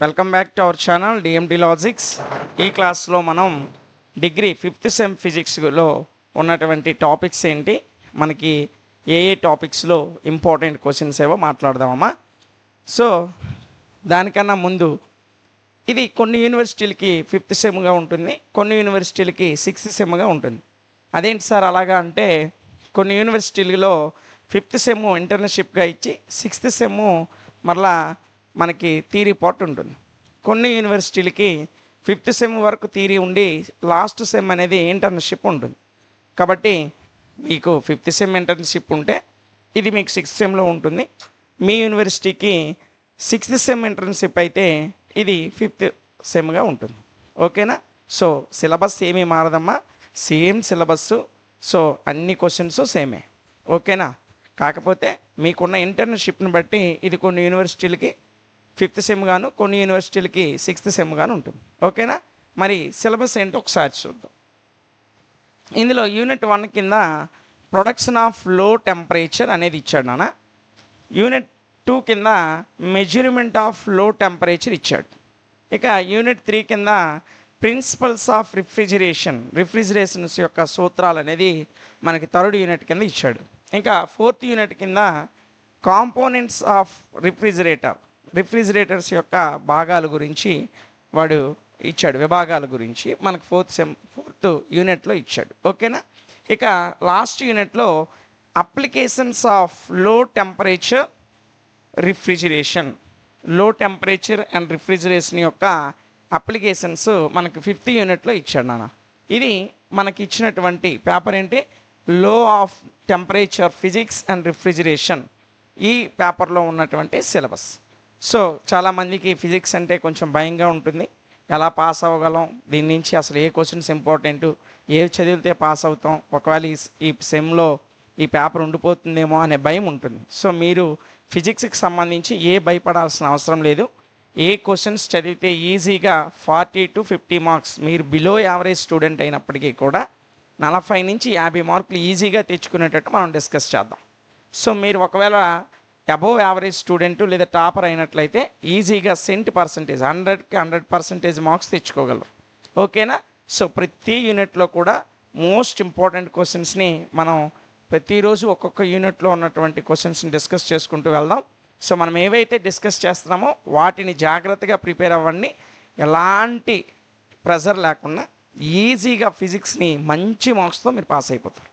Welcome back to our channel DND logics. ఈ క్లాస్లో మనం డిగ్రీ 5th సెమ్ ఫిజిక్స్లో ఉన్నటువంటి టాపిక్స్ ఏంటి, మనకి ఏ టాపిక్స్లో ఇంపార్టెంట్ క్వశ్చన్స్ ఏవో మాట్లాడదామమ్మా. సో దానికన్నా ముందు ఇది కొన్ని యూనివర్సిటీలకి 5th సెమ్గా ఉంటుంది, కొన్ని యూనివర్సిటీలకి 6th సెమ్గా ఉంటుంది. అదేంటి సార్ అలాగా అంటే, కొన్ని యూనివర్సిటీలలో 5th సెమ్ ఇంటర్న్షిప్గా ఇచ్చి 6th సెమ్ మరలా మనకి థియరీ పార్ట్ ఉంటుంది. కొన్ని యూనివర్సిటీలకి 5th సెమ్ వరకు థియరీ ఉండి లాస్ట్ సెమ్ అనేది ఇంటర్న్షిప్ ఉంటుంది. కాబట్టి మీకు 5th సెమ్ ఇంటర్న్షిప్ ఉంటే ఇది మీకు 6th సెమ్లో ఉంటుంది. మీ యూనివర్సిటీకి 6th సెమ్ ఇంటర్న్షిప్ అయితే ఇది 5th సెమ్గా ఉంటుంది. ఓకేనా? సో సిలబస్ ఏమీ మారదమ్మా, సేమ్ సిలబస్సు. సో అన్ని క్వశ్చన్స్ సేమే. ఓకేనా? కాకపోతే మీకున్న ఇంటర్న్షిప్ని బట్టి ఇది కొన్ని యూనివర్సిటీలకి 5th సెమ్ గాను, కొన్ని యూనివర్సిటీలకి 6th సెమ్ గాను ఉంటుంది. ఓకేనా? మరి సిలబస్ ఏంటో ఒకసారి చూద్దాం. ఇందులో యూనిట్ 1 కింద ప్రొడక్షన్ ఆఫ్ లో టెంపరేచర్ అనేది ఇచ్చాడు నాన్న. యూనిట్ 2 కింద మెజర్మెంట్ ఆఫ్ లో టెంపరేచర్ ఇచ్చాడు. ఇక యూనిట్ 3 కింద ప్రిన్సిపల్స్ ఆఫ్ రిఫ్రిజిరేషన్స్ యొక్క సూత్రాలు అనేది మనకి 3rd యూనిట్ కింద ఇచ్చాడు. ఇంకా 4th యూనిట్ కింద కాంపోనెంట్స్ ఆఫ్ రిఫ్రిజిరేటర్స్ యొక్క భాగాల గురించి వాడు ఇచ్చాడు, విభాగాల గురించి మనకు 4th యూనిట్లో ఇచ్చాడు. ఓకేనా? ఇక లాస్ట్ యూనిట్లో అప్లికేషన్స్ ఆఫ్ లో టెంపరేచర్ అండ్ రిఫ్రిజిరేషన్ యొక్క అప్లికేషన్స్ మనకు 5th యూనిట్లో ఇచ్చాడు నాన్న. ఇది మనకి ఇచ్చినటువంటి పేపర్ ఏంటి, లో of temperature physics and refrigeration. ఈ పేపర్లో ఉన్నటువంటి సిలబస్. సో చాలామందికి ఫిజిక్స్ అంటే కొంచెం భయంగా ఉంటుంది, ఎలా పాస్ అవ్వగలం, దీని నుంచి అసలు ఏ క్వశ్చన్స్ ఇంపార్టెంట్, ఏ చదివితే పాస్ అవుతాం, ఒకవేళ ఈ సెమ్లో ఈ పేపర్ ఉండిపోతుందేమో అనే భయం ఉంటుంది. సో మీరు ఫిజిక్స్కి సంబంధించి భయపడాల్సిన అవసరం లేదు. ఏ క్వశ్చన్స్ చదివితే ఈజీగా 40 to 50 మార్క్స్, మీరు బిలో యావరేజ్ స్టూడెంట్ అయినప్పటికీ కూడా 40 నుంచి 50 మార్కులు ఈజీగా తెచ్చుకునేటట్టు మనం డిస్కస్ చేద్దాం. సో మీరు ఒకవేళ అబోవ్ యావరేజ్ స్టూడెంట్ లేదా టాపర్ అయినట్లయితే ఈజీగా 100%కి 100% మార్క్స్ తెచ్చుకోగలరు. ఓకేనా? సో ప్రతి యూనిట్లో కూడా మోస్ట్ ఇంపార్టెంట్ క్వశ్చన్స్ని మనం ప్రతిరోజు ఒక్కొక్క యూనిట్లో ఉన్నటువంటి క్వశ్చన్స్ని డిస్కస్ చేసుకుంటూ వెళ్దాం. సో మనం ఏవైతే డిస్కస్ చేస్తున్నామో వాటిని జాగ్రత్తగా ప్రిపేర్ అవ్వండి. ఎలాంటి ప్రెజర్ లేకుండా ఈజీగా ఫిజిక్స్ని మంచి మార్క్స్తో మీరు పాస్ అయిపోతారు,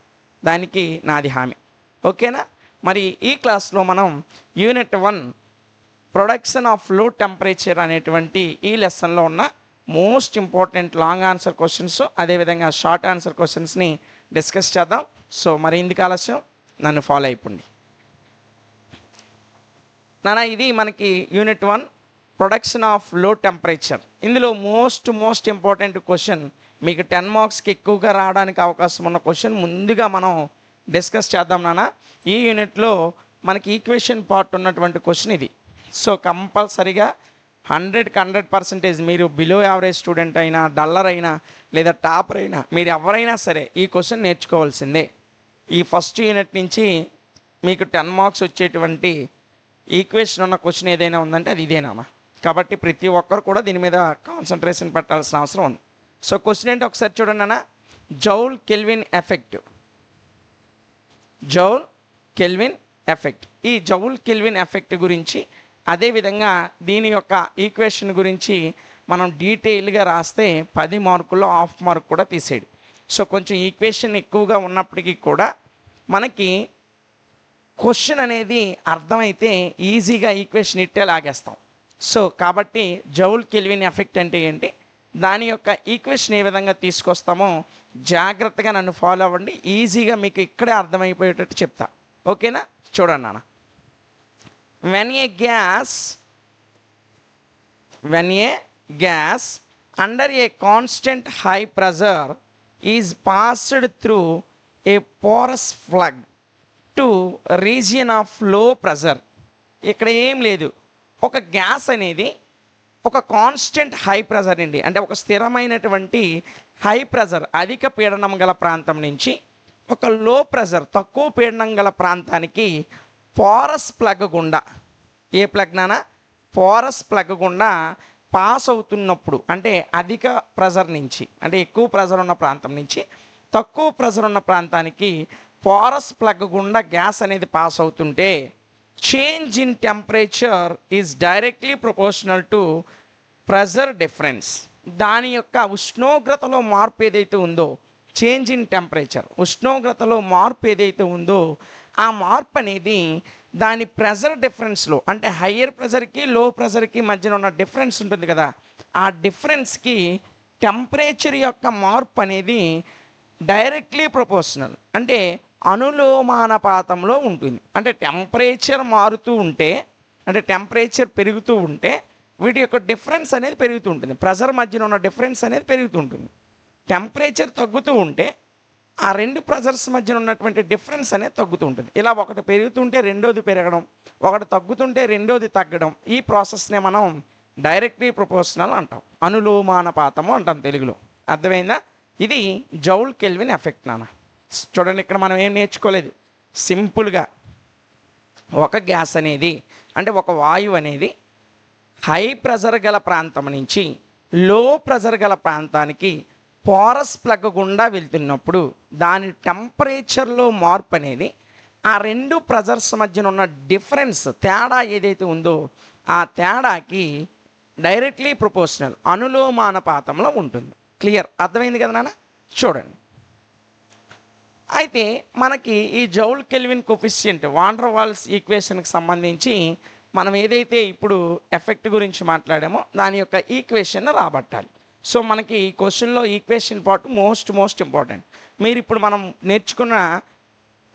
దానికి నాది హామీ. ఓకేనా? మరి ఈ క్లాస్లో మనం యూనిట్ 1 ప్రొడక్షన్ ఆఫ్ లో టెంపరేచర్ అనేటువంటి ఈ లెసన్లో ఉన్న most important long answer questions, అదేవిధంగా షార్ట్ ఆన్సర్ క్వశ్చన్స్ని డిస్కస్ చేద్దాం. సో మరి ఎందుకు ఆలస్యం, నన్ను ఫాలో అయిపోండి నాన్న. ఇది మనకి యూనిట్ 1 ప్రొడక్షన్ ఆఫ్ లో టెంపరేచర్. ఇందులో మోస్ట్ ఇంపార్టెంట్ క్వశ్చన్, మీకు 10 మార్క్స్కి ఎక్కువగా రావడానికి అవకాశం ఉన్న క్వశ్చన్ ముందుగా మనం డిస్కస్ చేద్దాం నాన్న. ఈ యూనిట్లో మనకి ఈక్వేషన్ పార్ట్ ఉన్నటువంటి క్వశ్చన్ ఇది. సో కంపల్సరీగా 100కి 100% మీరు బిలో యావరేజ్ స్టూడెంట్ అయినా, డల్లర్ అయినా, లేదా టాపర్ అయినా, మీరు ఎవరైనా సరే ఈ క్వశ్చన్ నేర్చుకోవాల్సిందే. ఈ ఫస్ట్ యూనిట్ నుంచి మీకు 10 మార్క్స్ వచ్చేటువంటి ఈక్వేషన్ ఉన్న క్వశ్చన్ ఏదైనా ఉందంటే అది ఇదేనా. కాబట్టి ప్రతి ఒక్కరు కూడా దీని మీద కాన్సన్ట్రేషన్ పెట్టాల్సిన అవసరం ఉంది. సో క్వశ్చన్ ఏంటి ఒకసారి చూడండి అన్న. Joule kelvin effect. ఈ జౌల్ కెల్విన్ ఎఫెక్ట్ గురించి, అదేవిధంగా దీని యొక్క ఈక్వేషన్ గురించి మనం డీటెయిల్గా రాస్తే 10 మార్కుల్లో హాఫ్ మార్క్ కూడా తీసేయడు. సో కొంచెం ఈక్వేషన్ ఎక్కువగా ఉన్నప్పటికీ కూడా మనకి క్వశ్చన్ అనేది అర్థమైతే ఈజీగా ఈక్వేషన్ ఇట్టే లాగేస్తాం. సో కాబట్టి జౌల్ కెల్విన్ ఎఫెక్ట్ అంటే ఏంటి, దాని యొక్క ఈక్వేషన్ ఏ విధంగా తీసుకొస్తామో జాగ్రత్తగా నన్ను ఫాలో అవ్వండి. ఈజీగా మీకు ఇక్కడే అర్థమైపోయేటట్టు చెప్తా. ఓకేనా? చూడండి నాన్న. when a gas under a constant high pressure is passed through a porous plug to region of low pressure. ఇక్కడ ఏం లేదు, ఒక గ్యాస్ అనేది ఒక కాన్స్టెంట్ హై ప్రెజర్ అండి, అంటే ఒక స్థిరమైనటువంటి హై ప్రెజర్, అధిక పీడనం గల ప్రాంతం నుంచి ఒక లో ప్రెజర్, తక్కువ పీడనం గల ప్రాంతానికి పోరస్ ప్లగ్ గుండా, ఏ ప్లగ్ నానా, పోరస్ ప్లగ్ గుండా పాస్ అవుతున్నప్పుడు అంటే అధిక ప్రెజర్ నుంచి అంటే ఎక్కువ ప్రెజర్ ఉన్న ప్రాంతం నుంచి తక్కువ ప్రెజర్ ఉన్న ప్రాంతానికి పోరస్ ప్లగ్ గుండా గ్యాస్ అనేది పాస్ అవుతుంటే change in temperature is directly proportional to pressure difference. దాని యొక్క ఉష్ణోగ్రతలో మార్పు ఏదైతే ఉందో చేంజ్ ఇన్ టెంపరేచర్ ఉష్ణోగ్రతలో మార్పు ఏదైతే ఉందో ఆ మార్పు అనేది దాని ప్రెజర్ డిఫరెన్స్లో అంటే హయ్యర్ ప్రెజర్కి లో ప్రెజర్కి మధ్యన ఉన్న డిఫరెన్స్ ఉంటుంది కదా, ఆ డిఫరెన్స్కి టెంపరేచర్ యొక్క మార్పు అనేది డైరెక్ట్లీ ప్రపోర్షనల్ అంటే అనులోమానుపాతంలో ఉంటుంది. అంటే టెంపరేచర్ మారుతూ ఉంటే అంటే టెంపరేచర్ పెరుగుతూ ఉంటే వీటి యొక్క డిఫరెన్స్ అనేది పెరుగుతూ ఉంటుంది, ప్రెజర్ మధ్యన ఉన్న డిఫరెన్స్ అనేది పెరుగుతూ ఉంటుంది. టెంపరేచర్ తగ్గుతూ ఉంటే ఆ రెండు ప్రెజర్స్ మధ్యన ఉన్నటువంటి డిఫరెన్స్ అనేది తగ్గుతూ ఉంటుంది. ఇలా ఒకటి పెరుగుతుంటే రెండోది పెరగడం, ఒకటి తగ్గుతుంటే రెండోది తగ్గడం, ఈ ప్రాసెస్నే మనం డైరెక్ట్లీ ప్రపోర్షనల్ అంటాం, అనులోమానుపాతము అంటాం తెలుగులో. అర్థమైందా? ఇది జౌల్ కెల్విన్ ఎఫెక్ట్ నాన్న. చూడండి, ఇక్కడ మనం ఏం నేర్చుకోలేదు, సింపుల్గా ఒక గ్యాస్ అనేది అంటే ఒక వాయువు అనేది హై ప్రెజర్ గల ప్రాంతం నుంచి లో ప్రెజర్ గల ప్రాంతానికి పోరస్ ప్లగ్ గుండా వెళ్తున్నప్పుడు దాని టెంపరేచర్లో మార్పు అనేది ఆ రెండు ప్రెజర్స్ మధ్యన ఉన్న డిఫరెన్స్ తేడా ఏదైతే ఉందో ఆ తేడాకి డైరెక్ట్లీ ప్రపోర్షనల్ అనులోమానుపాతంలో ఉంటుంది. క్లియర్? అర్థమైంది కదా నాన్న? చూడండి, అయితే మనకి ఈ Joule Kelvin coefficient van der Waals ఈక్వేషన్కి సంబంధించి మనం ఏదైతే ఇప్పుడు ఎఫెక్ట్ గురించి మాట్లాడామో దాని యొక్క ఈక్వేషన్ రాబట్టాలి. సో మనకి ఈ క్వశ్చన్లో ఈక్వేషన్ పార్ట్ మోస్ట్ ఇంపార్టెంట్. మీరు ఇప్పుడు మనం నేర్చుకున్న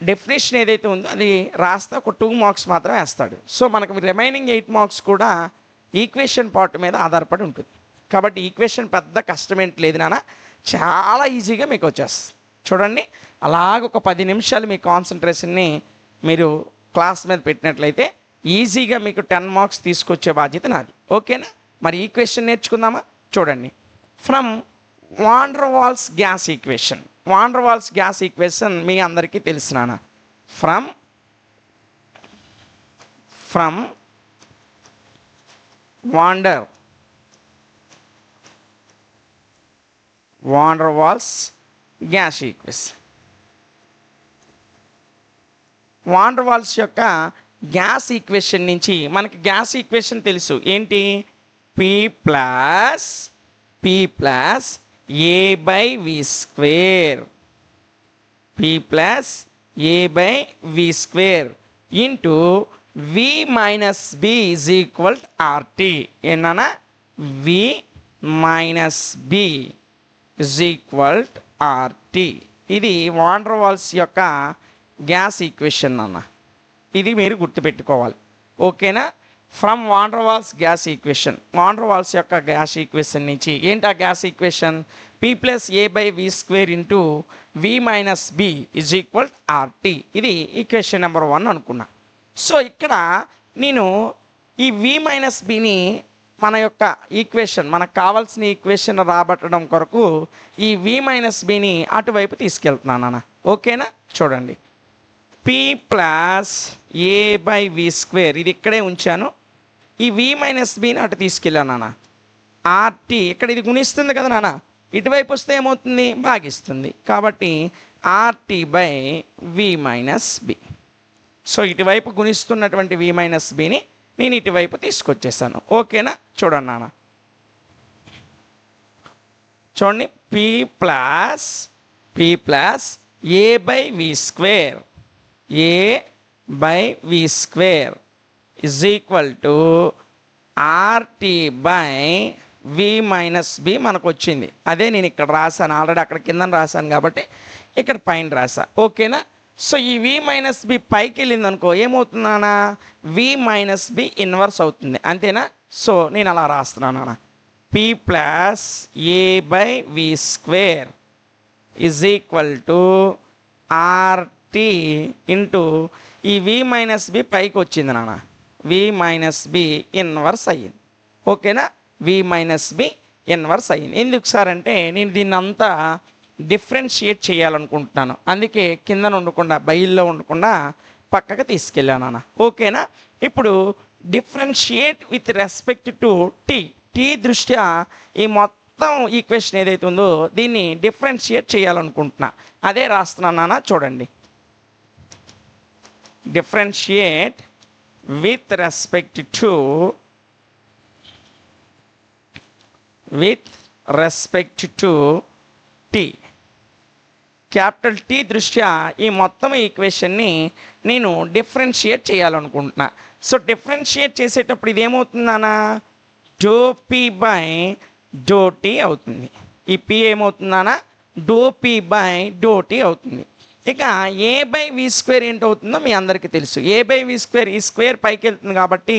డెఫినేషన్ ఏదైతే ఉందో అది రాస్తే ఒక 2 మార్క్స్ మాత్రం వేస్తాడు. సో మనకు రిమైనింగ్ 8 మార్క్స్ కూడా ఈక్వేషన్ పార్ట్ మీద ఆధారపడి ఉంటుంది. కాబట్టి ఈక్వేషన్ పెద్ద కష్టమేంటి లేదు నాన్న, చాలా ఈజీగా మీకు వచ్చేస్తుంది. చూడండి, అలాగ ఒక 10 నిమిషాలు మీ కాన్సన్ట్రేషన్ని మీరు క్లాస్ మీద పెట్టినట్లయితే ఈజీగా మీకు 10 మార్క్స్ తీసుకొచ్చే బాధ్యత నాది. ఓకేనా? మరి ఈక్వేషన్ నేర్చుకుందామా? చూడండి, from van der Waals gas equation. Van der Waals gas equation మీ అందరికీ తెలిసినానా? From van der Waals gas equation. Van der Waals యొక్క గ్యాస్ ఈక్వేషన్ నుంచి మనకి గ్యాస్ ఈక్వేషన్ తెలుసు ఏంటి? P plus A by V square, P plus A by V square into V minus B is equal RT. ఏంటన్నా? V minus B is equal RT. ఇది van der Waals యొక్క gas equation అన్న. ఇది మీరు గుర్తుపెట్టుకోవాలి. ఓకేనా? From van der Waals gas equation, van der Waals యొక్క gas equation నుంచి ఏంటి ఆ gas equation? P plus A by V square into V minus B is equal RT. ఇది ఈక్వేషన్ నెంబర్ 1 అనుకున్నా. సో ఇక్కడ నేను ఈ వి మైనస్ బిని మన యొక్క ఈక్వేషన్ మనకు కావాల్సిన ఈక్వేషన్ రాబట్టడం కొరకు ఈ వి మైనస్ బిని అటువైపు తీసుకెళ్తున్నాను అన్న. ఓకేనా? చూడండి, P plus A by V square ఇది ఇక్కడే ఉంచాను, ఈ వి మైనస్ బిని అటు తీసుకెళ్ళాను నాన్న. ఆర్టీ ఇక్కడ ఇది గుణిస్తుంది కదా నాన్న, ఇటువైపు వస్తే ఏమవుతుంది? భాగిస్తుంది. కాబట్టి RT by V minus b. So ఇటువైపు గుణిస్తున్నటువంటి వి మైనస్ బిని నేను ఇటువైపు తీసుకొచ్చేసాను. ఓకేనా? చూడండి నాన్న, చూడండి, P plus A by V square, a by V square is equal to RT by V minus b మనకు వచ్చింది. అదే నేను ఇక్కడ రాశాను, ఆల్రెడీ అక్కడ కింద రాశాను కాబట్టి ఇక్కడ పైన రాసా. ఓకేనా? సో ఈ వి మైనస్ బి పైకి వెళ్ళింది అనుకో ఏమవుతుందన్నా? వి మైనస్ బి ఇన్వర్స్ అవుతుంది. అంతేనా? సో నేను అలా రాస్తున్నాను అన్న, P plus A by V square is equal to RT into ఈ వి మైనస్ బి పైకి వచ్చింది నాన్న, వి మైనస్ బి ఇన్వర్స్ అయ్యింది. ఓకేనా? వి మైనస్ బి ఇన్వర్స్ అయ్యింది. ఎందుకు సార్ అంటే నేను దీన్ని అంతా డిఫరెన్షియేట్ చేయాలనుకుంటున్నాను, అందుకే కింద ఉండకుండా బయల్లో ఉండకుండా పక్కకు తీసుకెళ్ళాను అన్న. ఓకేనా? ఇప్పుడు differentiate with respect to T. T దృష్ట్యా ఈ మొత్తం ఈక్వేషన్ ఏదైతే ఉందో దీన్ని డిఫరెన్షియేట్ చేయాలనుకుంటున్నా. అదే రాస్తున్నానా, చూడండి. Differentiate with respect to T. Capital T దృష్ట్యా ఈ మొత్తం ఈక్వేషన్ని నేను డిఫరెన్షియేట్ చేయాలనుకుంటున్నా. సో డిఫరెన్షియేట్ చేసేటప్పుడు ఇదేమవుతుందనా, do P by do T అవుతుంది. ఈ పీ ఏమవుతుందనా, do P by do T అవుతుంది. ఇక ఏ బై వి స్క్వేర్ ఏంటవుతుందో మీ అందరికీ తెలుసు. ఏ బై వి స్క్వేర్, ఈ స్క్వేర్ పైకి వెళ్తుంది కాబట్టి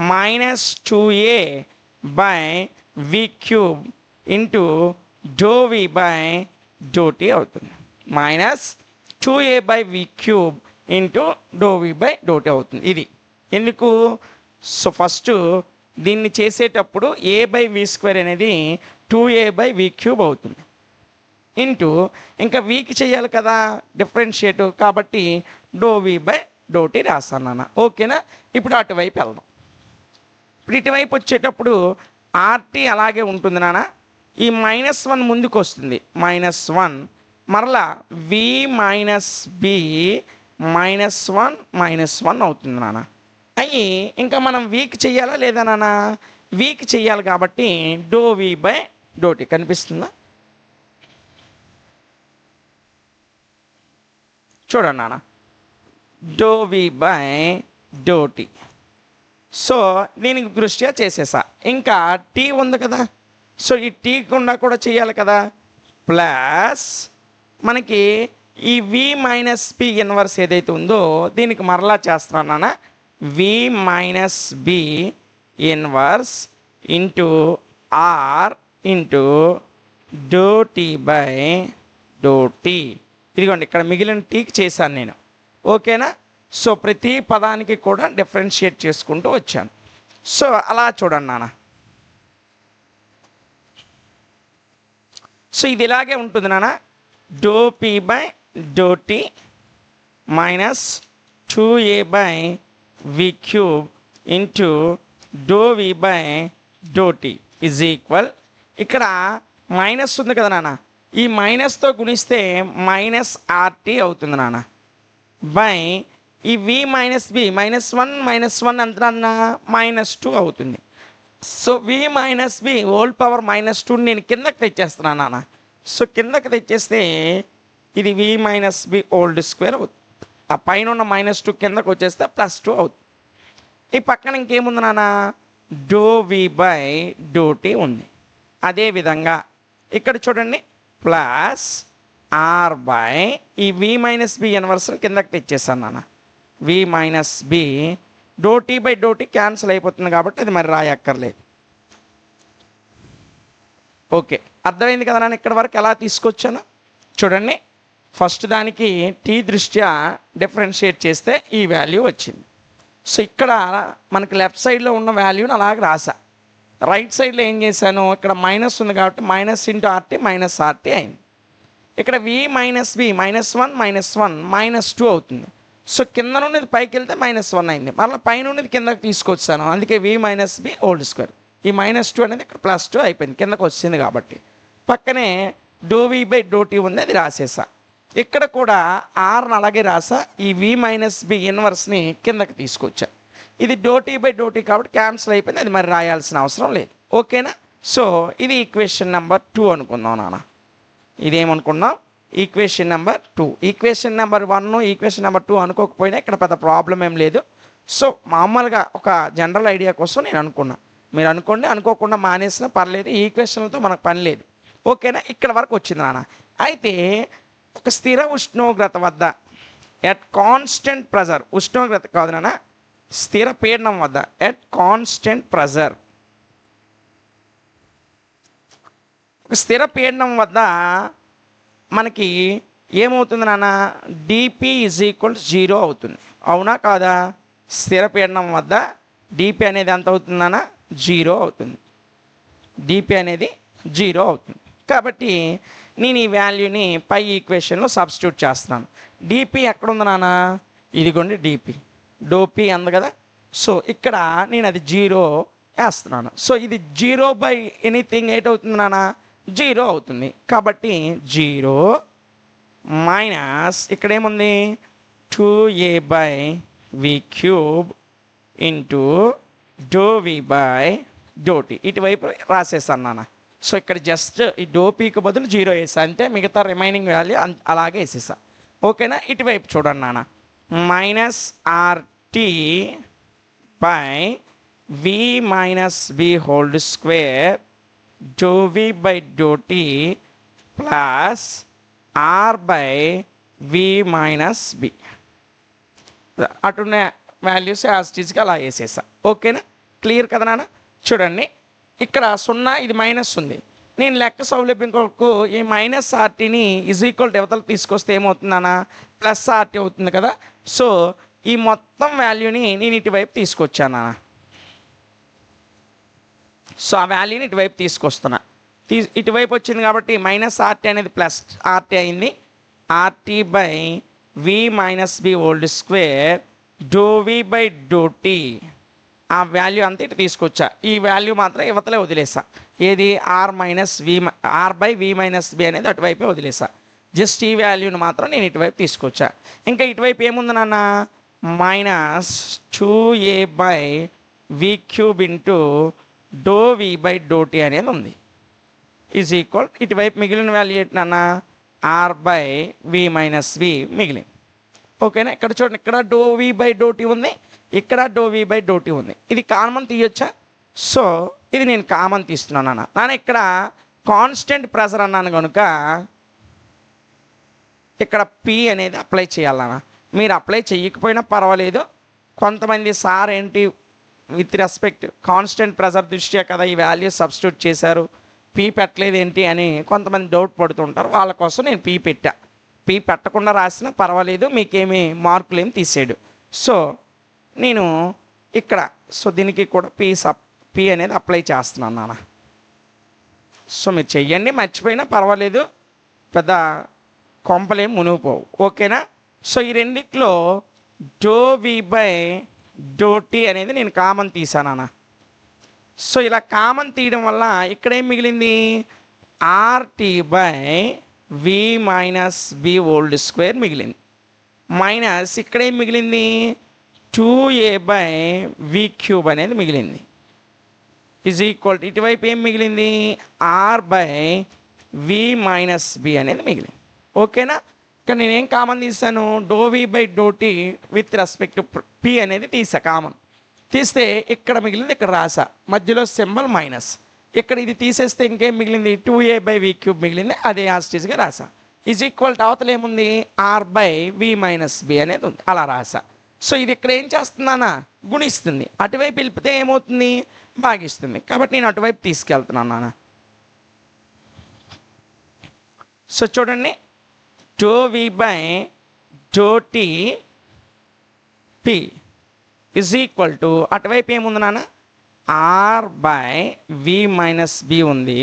-2a by V cube into do V by do T అవుతుంది. -2a by V cube into do V by do T అవుతుంది. ఇది ఎందుకు? సో ఫస్ట్ దీన్ని చేసేటప్పుడు ఏ బై వి స్క్వేర్ అనేది 2a బై వి క్యూబ్ అవుతుంది. ఇంటూ ఇంకా వీకి చేయాలి కదా డిఫరెన్షియేట్, కాబట్టి do V by do T రాస్తాను నాన్న. ఓకేనా? ఇప్పుడు అటువైపు వెళ్దాం. ఇప్పుడు ఇటువైపు వచ్చేటప్పుడు ఆర్టీ అలాగే ఉంటుంది నాన్న. ఈ -1 ముందుకు వస్తుంది, -1 మరలా వి మైనస్ బి -1 అవుతుంది నాన్న. అయ్యి ఇంకా మనం వీక్ చెయ్యాలా లేదా నాన్న? వీక్ చెయ్యాలి కాబట్టి do V by do T కనిపిస్తుందా? చూడండి నాన్న, do V by do T. So దీనికి దృష్ట్యా చేసేసా. ఇంకా టీ ఉంది కదా, సో ఈ టీ గుండా కూడా చేయాలి కదా. ప్లస్ మనకి ఈ వి మైనస్ పి ఇన్వర్స్ ఏదైతే ఉందో దీనికి మరలా చేస్తున్నాను నాన్న. V minus B inverse into R into do T by do T. ఇదిగోండి, ఇక్కడ మిగిలిన టీకి చేశాను నేను. ఓకేనా? సో ప్రతి పదానికి కూడా డిఫరెన్షియేట్ చేసుకుంటూ వచ్చాను. సో అలా చూడండి నాన్న. సో ఇది ఇలాగే ఉంటుంది నాన్న. Do P by do T -2a by V cube into do V by do T is equal. ఇక్కడ మైనస్ ఉంది కదా నాన్న, ఈ మైనస్తో గుణిస్తే -RT అవుతుంది నాన్న. బై ఈ వి మైనస్ బి -1 ఎంత అన్న -2 అవుతుంది. So V minus B whole power -2 నేను కిందకి తెచ్చేస్తున్నాను నాన్న. సో కిందకి తెచ్చేస్తే ఇది వి మైనస్ బి ఓల్డ్ స్క్వేర్ అవుతుంది. ఆ పైన ఉన్న -2 కిందకు వచ్చేస్తే +2 అవుతుంది. ఈ పక్కన ఇంకేముంది నాన్న, do V by do T ఉంది. అదేవిధంగా ఇక్కడ చూడండి, ప్లస్ ఆర్ బై ఈ వి మైనస్ బి ఇన్వర్స్ కిందకి తెచ్చేసాను నాన్న. V minus B do T by do T cancel అయిపోతుంది కాబట్టి అది మరి రాయక్కర్లేదు. ఓకే, అర్థమైంది కదా నాన్న? ఇక్కడ వరకు ఎలా తీసుకొచ్చాను చూడండి. ఫస్ట్ దానికి టీ దృష్ట్యా డిఫరెన్షియేట్ చేస్తే ఈ వాల్యూ వచ్చింది. సో ఇక్కడ మనకి లెఫ్ట్ సైడ్లో ఉన్న వాల్యూని అలాగే రాసా. రైట్ సైడ్లో ఏం చేశాను, ఇక్కడ మైనస్ ఉంది కాబట్టి -RT -RT అయింది. ఇక్కడ వి మైనస్ బి -1 -2 అవుతుంది. సో కింద నుండి పైకి వెళ్తే -1 అయింది. మళ్ళీ పైన నుండి కిందకి తీసుకొచ్చాను, అందుకే వి మైనస్ బి హోల్ స్క్వేర్. ఈ -2 అనేది ఇక్కడ +2 అయిపోయింది, కిందకు వచ్చింది కాబట్టి. పక్కనే do V by do T ఉంది, అది రాసేసా. ఇక్కడ కూడా ఆర్ని అలాగే రాసా. ఈ వి మైనస్ బి ఇన్వర్స్ని కిందకి తీసుకొచ్చా. ఇది do T by do T కాబట్టి క్యాన్సిల్ అయిపోయింది, అది మరి రాయాల్సిన అవసరం లేదు. ఓకేనా? సో ఇది ఈక్వేషన్ నెంబర్ 2 అనుకుందాం నాన్న. ఇదేమనుకున్నాం, equation number 2. Equation number 1 equation number 2 అనుకోకపోయినా ఇక్కడ పెద్ద ప్రాబ్లం ఏం లేదు. సో మామూలుగా ఒక జనరల్ ఐడియా కోసం నేను అనుకున్నా. మీరు అనుకోండి, అనుకోకుండా మానేసినా పర్లేదు, ఈ ఈక్వేషన్లతో మనకు పని లేదు. ఓకేనా? ఇక్కడ వరకు వచ్చింది నాన్న. అయితే ఒక స్థిర ఉష్ణోగ్రత వద్ద ఎట్ కాన్స్టెంట్ ప్రెజర్, ఉష్ణోగ్రత కాదు నాన్న, స్థిర పీడనం వద్ద ఎట్ కాన్స్టెంట్ ప్రెజర్, ఒక స్థిర పీడనం వద్ద మనకి ఏమవుతుంది నాన్న, డిపి = 0 అవుతుంది. అవునా కాదా? స్థిర పీడనం వద్ద డిపి అనేది ఎంత అవుతుంది నాన్న, 0 అవుతుంది. డిపి అనేది 0 అవుతుంది. కాబట్టి నేను ఈ వాల్యూని పై ఈక్వేషన్లో సబ్స్టిట్యూట్ చేస్తున్నాను. డిపి ఎక్కడ ఉంది నాన్న, ఇదిగోండి డిపి, డోపి అంది కదా. సో ఇక్కడ నేను అది 0 వేస్తున్నాను. సో ఇది 0/anything అవుతుంది నాన్న, 0 అవుతుంది. కాబట్టి 0 మైనస్ ఇక్కడ ఏముంది 2a/v³ ఇంటూ ∂v/∂t ఇటువైపు రాసేస్తాను నాన్న. సో ఇక్కడ జస్ట్ ఈ ∂p/కి బదులు 0 వేసా అంటే మిగతా రిమైనింగ్ వాల్యూ అలాగే వేసేసా. ఓకేనా? ఇటువైపు చూడండి నాన్న, -RT/v-v² ∂v/∂t ప్లస్ R/v-v అటున్న వాల్యూస్ యాజ్ ఇట్ ఈస్గా అలా వేసేసా. ఓకేనా? క్లియర్ కదా నాన్న? చూడండి ఇక్కడ 0 ఇది మైనస్ ఉంది. నేను లెక్క సౌలభ్యం కొరకు ఈ -RTని = అవతలకు తీసుకొస్తే ఏమవుతుందన్న +RT అవుతుంది కదా. సో ఈ మొత్తం వాల్యూని నేను ఇటువైపు తీసుకొచ్చాను అన్న. సో ఆ వాల్యూని ఇటువైపు తీసుకొస్తున్నా. ఇటువైపు వచ్చింది కాబట్టి -RT అనేది +RT అయింది. RT/v-v² ∂v/∂t ఆ వాల్యూ అంతా ఇటు తీసుకొచ్చా. ఈ వాల్యూ మాత్రం ఇవతలే వదిలేసా. ఏది R/v-v అనేది అటువైపే వదిలేసా. జస్ట్ ఈ వాల్యూని మాత్రం నేను ఇటువైపు తీసుకొచ్చా. ఇంకా ఇటువైపు ఏముంది నాన్న, -2a/v³ ఇంటూ ∂v/∂t అనేది ఉంది. ఇటువైపు మిగిలిన వాల్యూ ఏంటి నాన్న, R/v-v మిగిలింది. ఓకేనా? ఇక్కడ చూడండి, ఇక్కడ ∂v/∂t ఉంది, ఇక్కడ ∂v/∂t ఉంది. ఇది కామన్ తీయొచ్చా? సో ఇది నేను కామన్ తీస్తున్నాను అన్న. నాన్న ఇక్కడ కాన్స్టెంట్ ప్రెషర్ అన్నాను కనుక ఇక్కడ P అనేది అప్లై చేయాలన్న. మీరు అప్లై చేయకపోయినా పర్వాలేదు. కొంతమంది సార్ ఏంటి విత్ రెస్పెక్ట్ కాన్స్టెంట్ ప్రెషర్ దృష్ట్యా కదా ఈ వాల్యూ సబ్స్టిట్యూట్ చేశారు, P పెట్టలేదు ఏంటి అని కొంతమంది డౌట్ పడుతుంటారు. వాళ్ళ కోసం నేను P పెట్టా. P పెట్టకుండా రాసినా పర్వాలేదు, మీకేమీ మార్కులు ఏమి తీసేయడు. సో నేను ఇక్కడ దీనికి కూడా P అనేది అప్లై చేస్తున్నాను నాన్న. సో మీరు చెయ్యండి, మర్చిపోయినా పర్వాలేదు, పెద్ద కొంపలేం మునిగిపోవు. ఓకేనా? సో ఈ రెండిట్లో ∂v/∂t అనేది నేను కామన్ తీసాను అన్న. సో ఇలా కామన్ తీయడం వల్ల ఇక్కడ ఏం మిగిలింది, RT/v-v² మిగిలింది. మైనస్ ఇక్కడ ఏం మిగిలింది, 2a/v³ అనేది మిగిలింది. ఇటువైపు ఏం మిగిలింది, R/v-v అనేది మిగిలింది. ఓకేనా? ఇక్కడ నేనేం కామన్ తీసాను, ∂v/∂t విత్ రెస్పెక్ట్ P అనేది తీసా. కామన్ తీస్తే ఇక్కడ మిగిలింది ఇక్కడ రాసా, మధ్యలో సింబల్ మైనస్. ఇక్కడ ఇది తీసేస్తే ఇంకేం మిగిలింది, 2a/v³ మిగిలింది, అదే యాస్టీస్గా రాసా. అవతల ఏముంది, R/v-v అనేది ఉంది, అలా రాసా. సో ఇది ఇక్కడ ఏం చేస్తుందన్నా, గుణిస్తుంది. అటువైపు వెళ్ళిపోతే ఏమవుతుంది, భాగిస్తుంది. కాబట్టి నేను అటువైపు తీసుకెళ్తున్నాను నాన్న. సో చూడండి, ∂v/∂t P అటువైపు ఏముంది నాన్న, R/v-v ఉంది.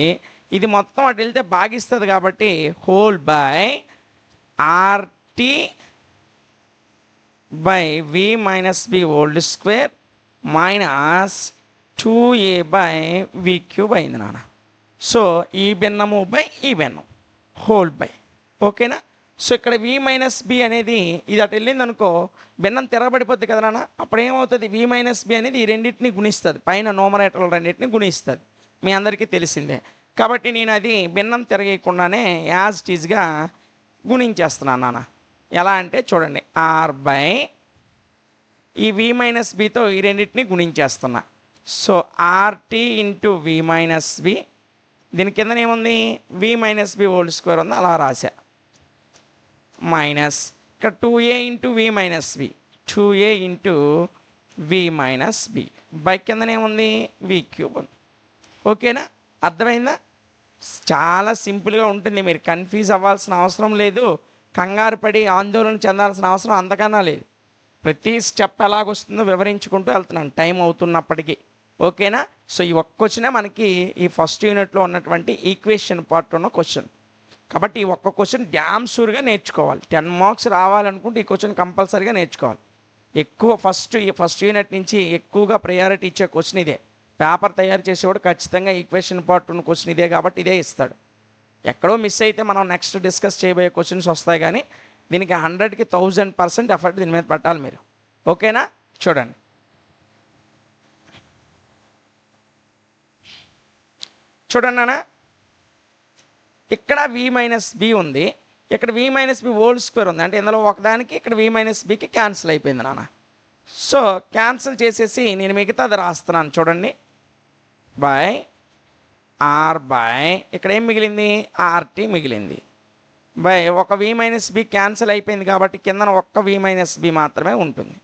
ఇది మొత్తం అటు వెళ్తే భాగిస్తుంది కాబట్టి RT/v-v² మైనస్ 2a/v³ అయింది నాన్న. సో ఈ భిన్నము బై ఈ భిన్నం హోల్ బై. ఓకేనా? సో ఇక్కడ v-b అనేది ఇది అటు వెళ్ళింది అనుకో, భిన్నం తిరగబడిపోద్ది కదా నాన్న. అప్పుడు ఏమవుతుంది, v-b అనేది ఈ రెండింటిని గుణిస్తుంది, పైన న్యూమరేటర్లు రెండింటిని గుణిస్తుంది, మీ అందరికీ తెలిసిందే. కాబట్టి నేను అది భిన్నం తిరగకుండానే యాజ్ ఇట్ ఈజ్గా గుణించేస్తున్నాను నాన్న. ఎలా అంటే చూడండి, R/, ఈ v-bతో ఈ రెండింటిని గుణించేస్తున్నా. సో RT/v-v, దీని కింద ఏముంది, v-b² ఉంది, అలా రాశా. మైనస్ ఇక్కడ 2a/v-v, 2a/v-v బై కిందనేముంది, v³ ఉంది. ఓకేనా? అర్థమైందా? చాలా సింపుల్గా ఉంటుంది, మీరు కన్ఫ్యూజ్ అవ్వాల్సిన అవసరం లేదు, కంగారు పడి ఆందోళన చెందాల్సిన అవసరం అంతకన్నా లేదు. ప్రతి స్టెప్ ఎలాగొస్తుందో వివరించుకుంటూ వెళ్తున్నాను టైం అవుతున్నప్పటికీ. ఓకేనా? సో ఈ ఒక్క క్వశ్చనే మనకి ఈ ఫస్ట్ యూనిట్లో ఉన్నటువంటి ఈక్వేషన్ పార్ట్ ఉన్న క్వశ్చన్. కాబట్టి ఈ ఒక్క క్వశ్చన్ డ్యామ్ షూర్గా నేర్చుకోవాలి. 10 మార్క్స్ రావాలనుకుంటే ఈ క్వశ్చన్ కంపల్సరీగా నేర్చుకోవాలి. ఎక్కువ ఫస్ట్ యూనిట్ నుంచి ఎక్కువగా ప్రయారిటీ ఇచ్చే క్వశ్చన్ ఇదే. పేపర్ తయారు చేసేవాడు ఖచ్చితంగా ఈక్వేషన్ పార్ట్ ఉన్న క్వశ్చన్ ఇదే కాబట్టి ఇదే ఇస్తాడు. ఎక్కడో మిస్ అయితే మనం నెక్స్ట్ డిస్కస్ చేయబోయే క్వశ్చన్స్ వస్తాయి, కానీ దీనికి 100కి 1000% ఎఫర్ట్ దీని మీద పెట్టాలి మీరు. ఓకేనా? చూడండి, నాన్న, ఇక్కడ v-b ఉంది, ఇక్కడ v-b హోల్ స్క్వేర్ ఉంది. అంటే ఇందులో ఒకదానికి ఇక్కడ v-bకి క్యాన్సిల్ అయిపోయింది నాన్న. సో క్యాన్సిల్ చేసేసి నేను మిగతాది రాస్తున్నాను. చూడండి, బై ఆర్ బై ఇక్కడ ఏం మిగిలింది? ఆర్టీ మిగిలింది. బై ఒక v-b క్యాన్సిల్ అయిపోయింది కాబట్టి కిందన ఒక్క v-b మాత్రమే ఉంటుంది.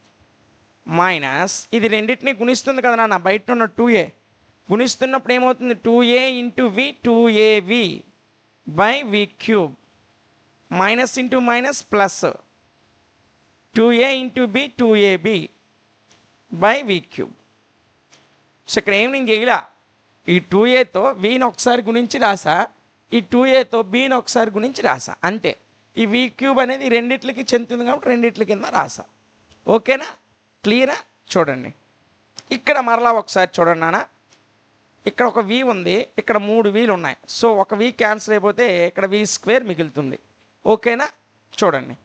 మైనస్ ఇది రెండింటినీ గుణిస్తుంది కదా నాన్న, బయట ఉన్న 2a గుణిస్తున్నప్పుడు ఏమవుతుంది? 2a into v 2ab by v cube, minus into minus plus 2a into b 2ab by v cube. So ఇక్కడ ఏం నేను చేయలా, ఈ 2aతో vని ఒకసారి గుణించి రాసా, ఈ 2aతో bని ఒకసారి గుణించి రాసా, అంతే. ఈ v క్యూబ్ అనేది రెండిట్లకి చెందుతుంది కాబట్టి రెండిట్ల కింద రాసా. ఓకేనా? క్లియరా? చూడండి, ఇక్కడ మరలా ఒకసారి చూడండి నాన్న, ఇక్కడ ఒక v ఉంది, ఇక్కడ 3 vలు ఉన్నాయి. సో ఒక v క్యాన్సిల్ అయిపోతే ఇక్కడ v² మిగులుతుంది. ఓకేనా? చూడండి,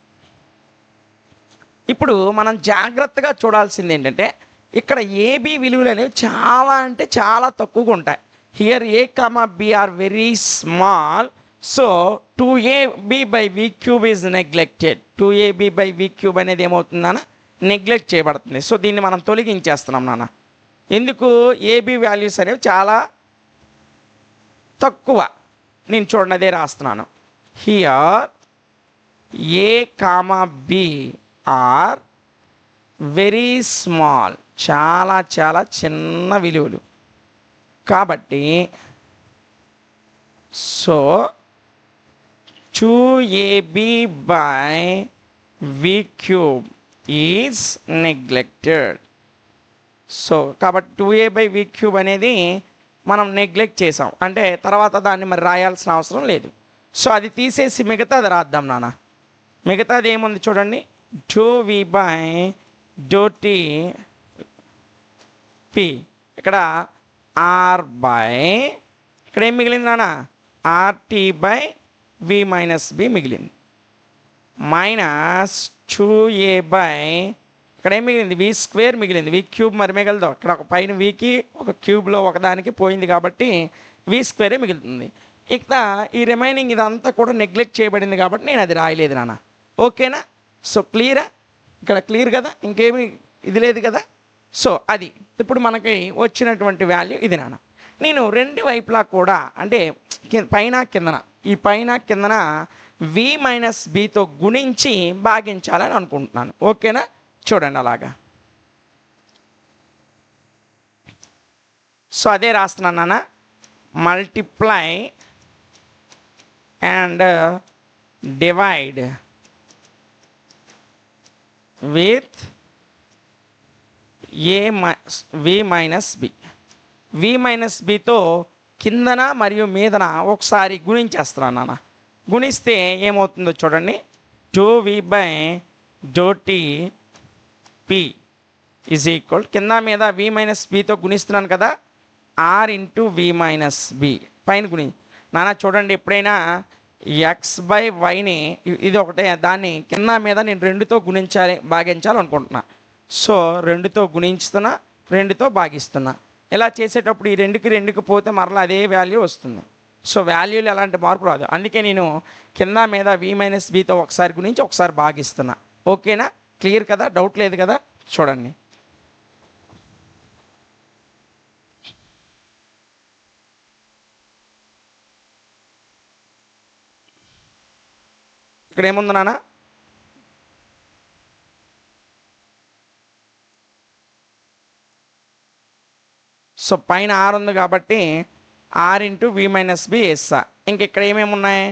ఇప్పుడు మనం జాగ్రత్తగా చూడాల్సింది ఏంటంటే ఇక్కడ ఏబి విలువలు అనేవి చాలా అంటే చాలా తక్కువగా ఉంటాయి. Here a, b are very small. So 2ab by v cube is neglected. 2ab by v cube అనేది ఏమవుతుందన్న? నెగ్లెక్ట్ చేయబడుతుంది. సో దీన్ని మనం తొలగించేస్తున్నాం నాన్న. ఎందుకు? ఏబి వాల్యూస్ అనేవి చాలా తక్కువ. నేను చూడండి అదే రాస్తున్నాను. Here a, b are very small, చాలా చాలా చిన్న విలువలు కాబట్టి so 2ab by v cube is neglected. So కాబట్టి 2a బై v క్యూబ్ అనేది మనం నెగ్లెక్ట్ చేసాం, అంటే తర్వాత దాన్ని మరి రాయాల్సిన అవసరం లేదు. సో అది తీసేసి మిగతాది రాద్దాం నాన్న. మిగతాది ఏముంది చూడండి, 2v బై t p, ఇక్కడ r బై ఇక్కడ ఏం మిగిలింది నాన్న? rt బై v-b మిగిలింది. మైనస్ 2a బై ఇక్కడ ఏం మిగిలింది? v² మిగిలింది. v క్యూబ్ మరి మిగలదు, ఇక్కడ ఒక పైన vకి ఒక క్యూబ్లో ఒకదానికి పోయింది కాబట్టి v² మిగులుతుంది. ఇక్కడ ఈ రిమైనింగ్ ఇదంతా కూడా నెగ్లెక్ట్ చేయబడింది కాబట్టి నేను అది రాయలేదు నాన్న. ఓకేనా? సో క్లియరా? ఇక్కడ క్లియర్ కదా, ఇంకేమి ఇది లేదు కదా. సో అది ఇప్పుడు మనకి వచ్చినటువంటి వాల్యూ ఇది నాన్న. నేను రెండు వైపులా కూడా అంటే పైన కిందన, ఈ పైన కిందన v-bతో గుణించి భాగించాలని అనుకుంటున్నాను. ఓకేనా? చూడండి అలాగా. సో అదే రాస్తున్నాను నాన్న. Multiply and divide with v-b. v-bతో కిందన మరియు మీదన ఒకసారి గుణించేస్తున్నాను నాన్న. గుణిస్తే ఏమవుతుందో చూడండి, 2v by t p is equal, కింద మీద v-bతో గుణిస్తున్నాను కదా, r ఇంటూ v-b పైన గుణి నాన్న. చూడండి, ఎప్పుడైనా x బై వైని ఇది ఒకటే, దాన్ని కింద మీద నేను 2తో భాగించాలనుకుంటున్నా. సో 2తో గుణించుతున్నా, 2తో భాగిస్తున్నా. ఇలా చేసేటప్పుడు ఈ 2కి పోతే మరలా అదే వాల్యూ వస్తుంది. సో వాల్యూలు ఎలాంటి మార్పు రాదు. అందుకే నేను కింద మీద v-bతో ఒకసారి గుణించి ఒకసారి భాగిస్తున్నా. ఓకేనా? క్లియర్ కదా? డౌట్ లేదు కదా? చూడండి, ఇక్కడ ఏముంది నాన్న? సో పైన r ఉంది కాబట్టి r ఇంటూ v-b వేస్తా. ఇంక ఇక్కడ ఏమేమి ఉన్నాయి?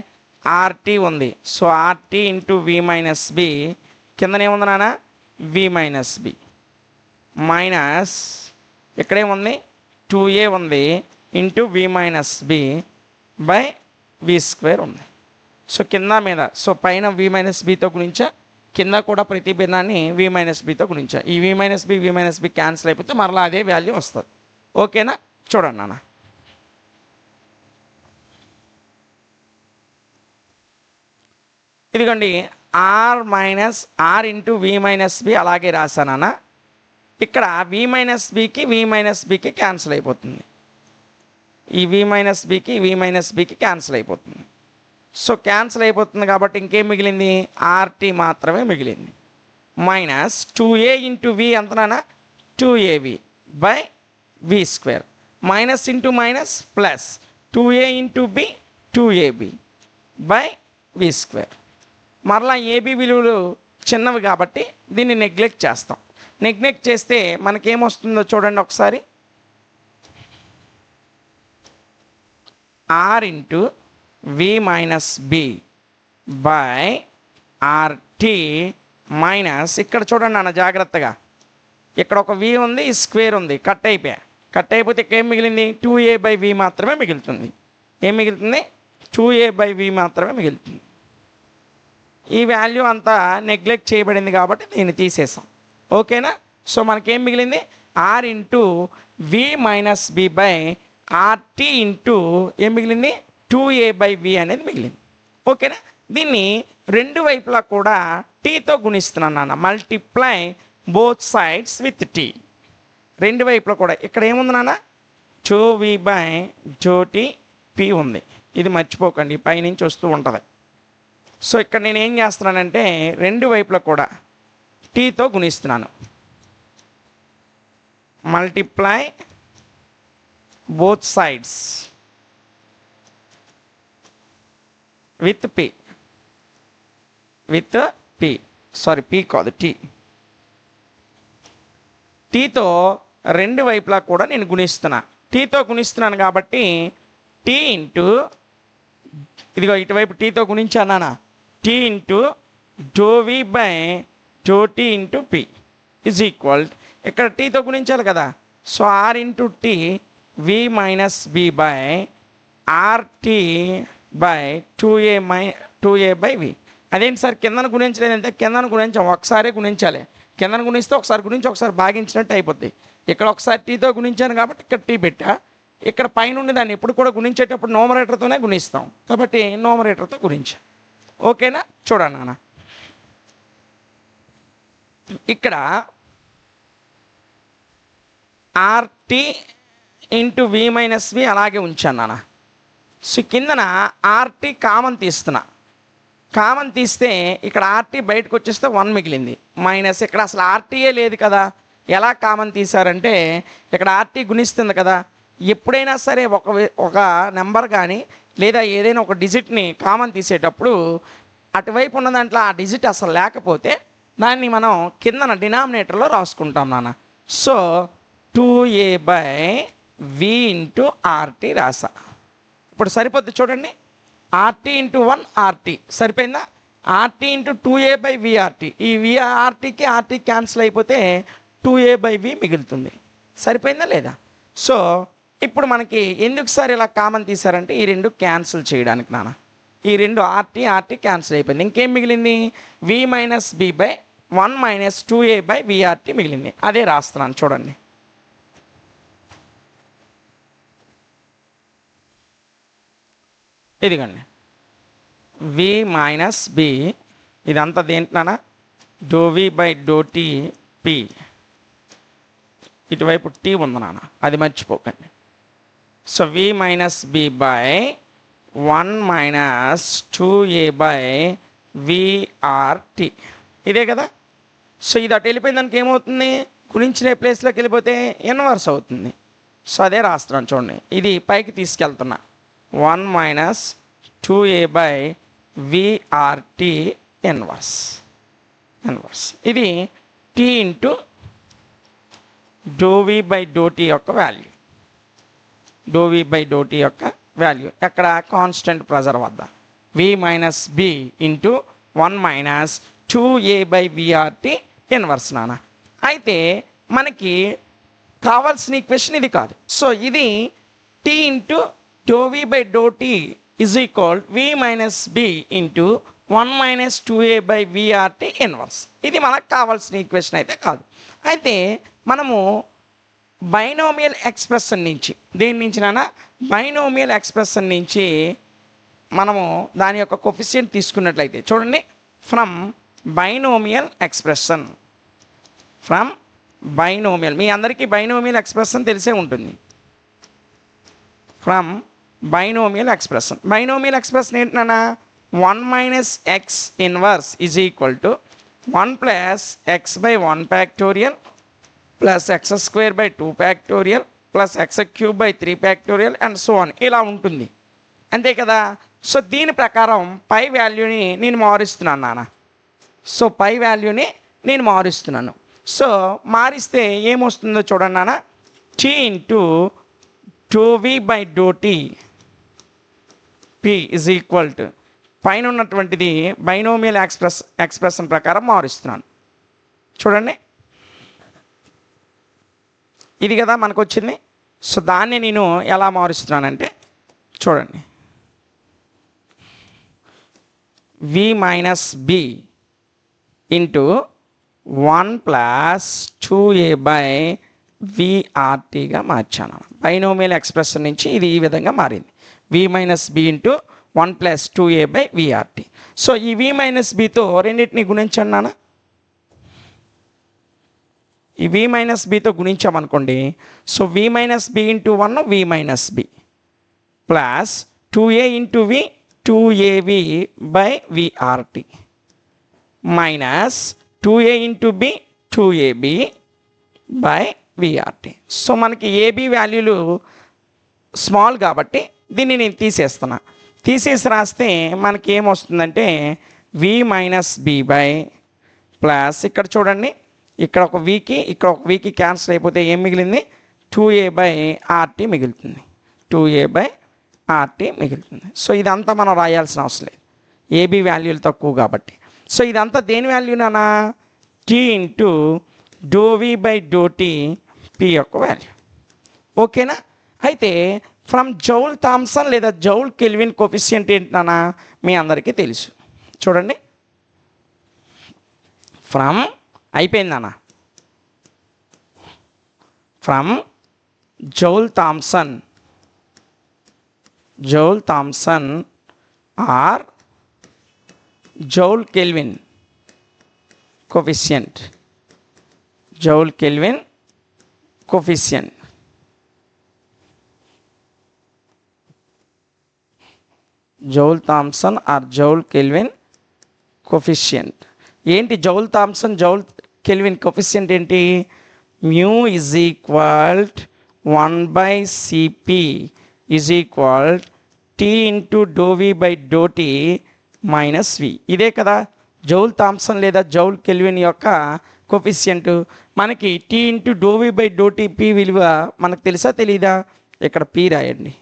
rt ఉంది. సో rt ఇంటూ v-b, కిందన ఏముంది నాన్న? v-b minus ఇక్కడేముంది? 2a ఉంది ఇంటూ v-b బై v² ఉంది. సో కింద మీద, సో పైన v-bతో గురించా, కింద కూడా ప్రతి భిన్నాన్ని v-bతో గురించా. ఈ v-b క్యాన్సిల్ అయిపోతే మరలా అదే వాల్యూ వస్తుంది. ఓకేనా? చూడండి నాన్న. ఇదిగోండి R into V minus b అలాగే రాశానన్న. ఇక్కడ వి మైనస్ బికి క్యాన్సిల్ అయిపోతుంది. ఈ వి మైనస్ బికి క్యాన్సిల్ అయిపోతుంది. సో క్యాన్సిల్ అయిపోతుంది కాబట్టి ఇంకేం మిగిలింది? ఆర్టీ మాత్రమే మిగిలింది. మైనస్ 2a ఇంటూ వి ఎంతనా? 2ab by V square. Minus into minus plus 2a into B 2ab by V square. మరలా ఏబి విలువలు చిన్నవి కాబట్టి దీన్ని నెగ్లెక్ట్ చేస్తాం. నెగ్లెక్ట్ చేస్తే మనకేమొస్తుందో చూడండి ఒకసారి. R into V minus B by RT minus, ఇక్కడ చూడండి అన్న జాగ్రత్తగా, ఇక్కడ ఒక వి ఉంది, ఈ స్క్వేర్ ఉంది, కట్ అయిపోతే ఇక్కడ ఏం మిగిలింది? 2a బై వి మాత్రమే మిగులుతుంది. ఏం మిగులుతుంది? 2a బై వి మాత్రమే మిగులుతుంది. ఈ వాల్యూ అంతా నెగ్లెక్ట్ చేయబడింది కాబట్టి దీన్ని తీసేసాం. ఓకేనా? సో మనకేం మిగిలింది? R into V minus B by RT into ఏం మిగిలింది? 2a బై వి అనేది మిగిలింది. ఓకేనా? దీన్ని రెండు వైపులా కూడా టీతో గుణిస్తున్నాను నాన్న. Multiply both sides with T. రెండు వైపులా కూడా ఇక్కడ ఏముంది నాన్న? జో వి బై జోటి పి ఉంది. ఇది మర్చిపోకండి, పైనుంచి వస్తూ ఉంటుంది. సో ఇక్కడ నేను ఏం చేస్తున్నానంటే రెండు వైపులా కూడా టీతో గుణిస్తున్నాను. Multiply both sides with P. Sorry P కాదు, టీతో రెండు వైపులా కూడా నేను టీతో గుణిస్తున్నాను కాబట్టి టీ ఇంటూ, ఇదిగో ఇటువైపు టీతో గుణించానా, T into do V by do T into P is equal, ఇక్కడ టీతో గుణించాలి కదా. So R into T V minus B by RT by 2a by V. అదేంటి సార్ కిందను గుణించలేదంటే? కిందను గుణించాం, ఒకసారి గుణించాలి. కిందను గుణిస్తే ఒకసారి గుణించి ఒకసారి భాగించినట్టు అయిపోద్ది. ఇక్కడ ఒకసారి టీతో గుణించాను కాబట్టి ఇక్కడ టీ పెట్టా. ఇక్కడ పైన దాన్ని ఎప్పుడు కూడా గుణించేటప్పుడు నోమరేటర్తోనే గుణిస్తాం కాబట్టి నోమరేటర్తో గుణించాం. ఓకేనా? చూడండి నాన్న, ఇక్కడ ఆర్టీ ఇంటూ వి మైనస్ వి అలాగే ఉంచాను నాన్న. సో కిందన ఆర్టీ కామన్ తీస్తే ఇక్కడ ఆర్టీ బయటకు వచ్చేస్తే 1 మిగిలింది. మైనస్ ఇక్కడ అసలు ఆర్టీయే లేదు కదా. ఎలా కామన్ తీశారంటే ఇక్కడ ఆర్టీ గుణిస్తుంది కదా. ఎప్పుడైనా సరే ఒక నెంబర్ కానీ లేదా ఏదైనా ఒక డిజిట్ని కామన్ తీసేటప్పుడు అటువైపు ఉన్న దాంట్లో ఆ డిజిట్ అసలు లేకపోతే దాన్ని మనం కిందన డినామినేటర్లో రాసుకుంటాం నాన్న. So 2a by V into RT రాసా. ఇప్పుడు సరిపోద్ది చూడండి. ఆర్టీ ఇంటూ 1 ఆర్టీ సరిపోయిందా? RT into 2a by VRT, ఈ విఆర్టీకి ఆర్టీ క్యాన్సిల్ అయిపోతే 2a బై వి మిగులుతుంది. సరిపోయిందా లేదా? సో ఇప్పుడు మనకి ఎందుకు సార్ ఇలా కామన్ తీశారంటే ఈ రెండు క్యాన్సిల్ చేయడానికి నాన్న. ఈ రెండు ఆర్టీ క్యాన్సిల్ అయిపోయింది. ఇంకేం మిగిలింది? V minus B by 1 minus 2a by VRT మిగిలింది. అదే రాస్తున్నాను చూడండి. ఇదిగండి వి మైనస్ బి, ఇదంతా దేంట్లోనా? Do V by do T P. ఇటువైపు టీ ఉంది నాన్న, అది మర్చిపోకండి. So V minus B by 1 minus 2a by VRT, ఇదే కదా. సో ఇది అటు వెళ్ళిపోయిన దానికి ఏమవుతుంది? గుణించిన ప్లేస్లోకి వెళ్ళిపోతే ఇన్వర్స్ అవుతుంది. సో అదే రాస్తున్నాను చూడండి. ఇది పైకి తీసుకెళ్తున్నా. 1 minus 2a by VRT inverse. ఇది T into do V by do T యొక్క వాల్యూ. ఎక్కడ? కాన్స్టెంట్ ప్రెజర్ వద్ద. V minus B into 1 minus 2a by VRT inverse నాన్న. అయితే మనకి కావాల్సిన ఈక్వేషన్ ఇది కాదు. సో ఇది T into do V by do T is equal V minus B into 1 minus 2a by VRT inverse. ఇది మనకు కావాల్సిన ఈక్వేషన్ అయితే కాదు. అయితే మనము బైనోమియల్ ఎక్స్ప్రెషన్ నుంచి, దేని నుంచి నాన్న, బైనోమియల్ ఎక్స్ప్రెషన్ నుంచి మనము దాని యొక్క కోఫిషియంట్ తీసుకున్నట్లయితే చూడండి, from binomial expression, from binomial, మీ అందరికీ బైనోమియల్ ఎక్స్ప్రెషన్ తెలిసే ఉంటుంది. From binomial expression, binomial expression ఏంటన్నా, 1 minus X inverse is equal to 1 plus X by 1 factorial plus X square by 2 factorial plus X cube by 3 factorial and so on, ఇలా ఉంటుంది అంతే కదా. So దీని ప్రకారం పై వాల్యూని నేను మారుస్తున్నాను నాన్న. సో పై వాల్యూని నేను మారుస్తున్నాను. సో మారిస్తే ఏమొస్తుందో చూడండి నాన్న, T into 2v by do T P is equal to, పైన ఉన్నటువంటిది బైనోమియల్ ఎక్స్ప్రెషన్ ప్రకారం మారుస్తున్నాను. చూడండి, ఇది కదా మనకు వచ్చింది. సో దాన్ని నేను ఎలా మారుస్తున్నానంటే చూడండి, v minus B into 1 plus 2a by విఆర్టీగా మార్చాను. బైనోమియల్ ఎక్స్ప్రెషన్ నుంచి ఇది ఈ విధంగా మారింది, v minus B into 1 plus 2a by VRT. So ఈ v మైనస్ బితో రెండింటిని గుణించండి నాన్న. ఈ v మైనస్ బితో గుణించామనుకోండి, so v minus B into 1 v minus B plus 2a into v 2ab by VRT minus 2a into B 2ab by VRT. So మనకి AB వాల్యూలు స్మాల్ కాబట్టి దీన్ని నేను తీసేస్తున్నా. తీసేసి రాస్తే మనకి ఏమొస్తుందంటే v minus B by plus, ఇక్కడ చూడండి, ఇక్కడ ఒక వీకి క్యాన్సిల్ అయిపోతే ఏం మిగిలింది, 2a బై ఆర్టీ మిగులుతుంది, 2a బై ఆర్టీ మిగులుతుంది. సో ఇదంతా మనం రాయాల్సిన అవసరం లేదు, ఏబి వాల్యూలు తక్కువ కాబట్టి. సో ఇదంతా దేని వాల్యూనా, T into do V by do T P యొక్క వాల్యూ. ఓకేనా. అయితే ఫ్రమ్ జౌల్ థామ్సన్ లేదా జౌల్ కెల్విన్ కోఫిషియంట్ ఏంటన్నా మీ అందరికీ తెలుసు. చూడండి, ఫ్రమ్ అయిపోయిందన్న, from Joule Thomson or Joule Kelvin coefficient, Joule Kelvin coefficient. Joule Thomson or Joule Kelvin coefficient ఏంటి, Joule Thomson Joule Kelvin coefficient ఏంటి, mu is equal 1/Cp is equal T into do V by do T minus V. ఇదే కదా Joule Thomson లేదా Joule Kelvin యొక్క coefficient. మనకి T into do V by do T P విలువ మనకు తెలుసా తెలీదా, ఇక్కడ పి రాయండి.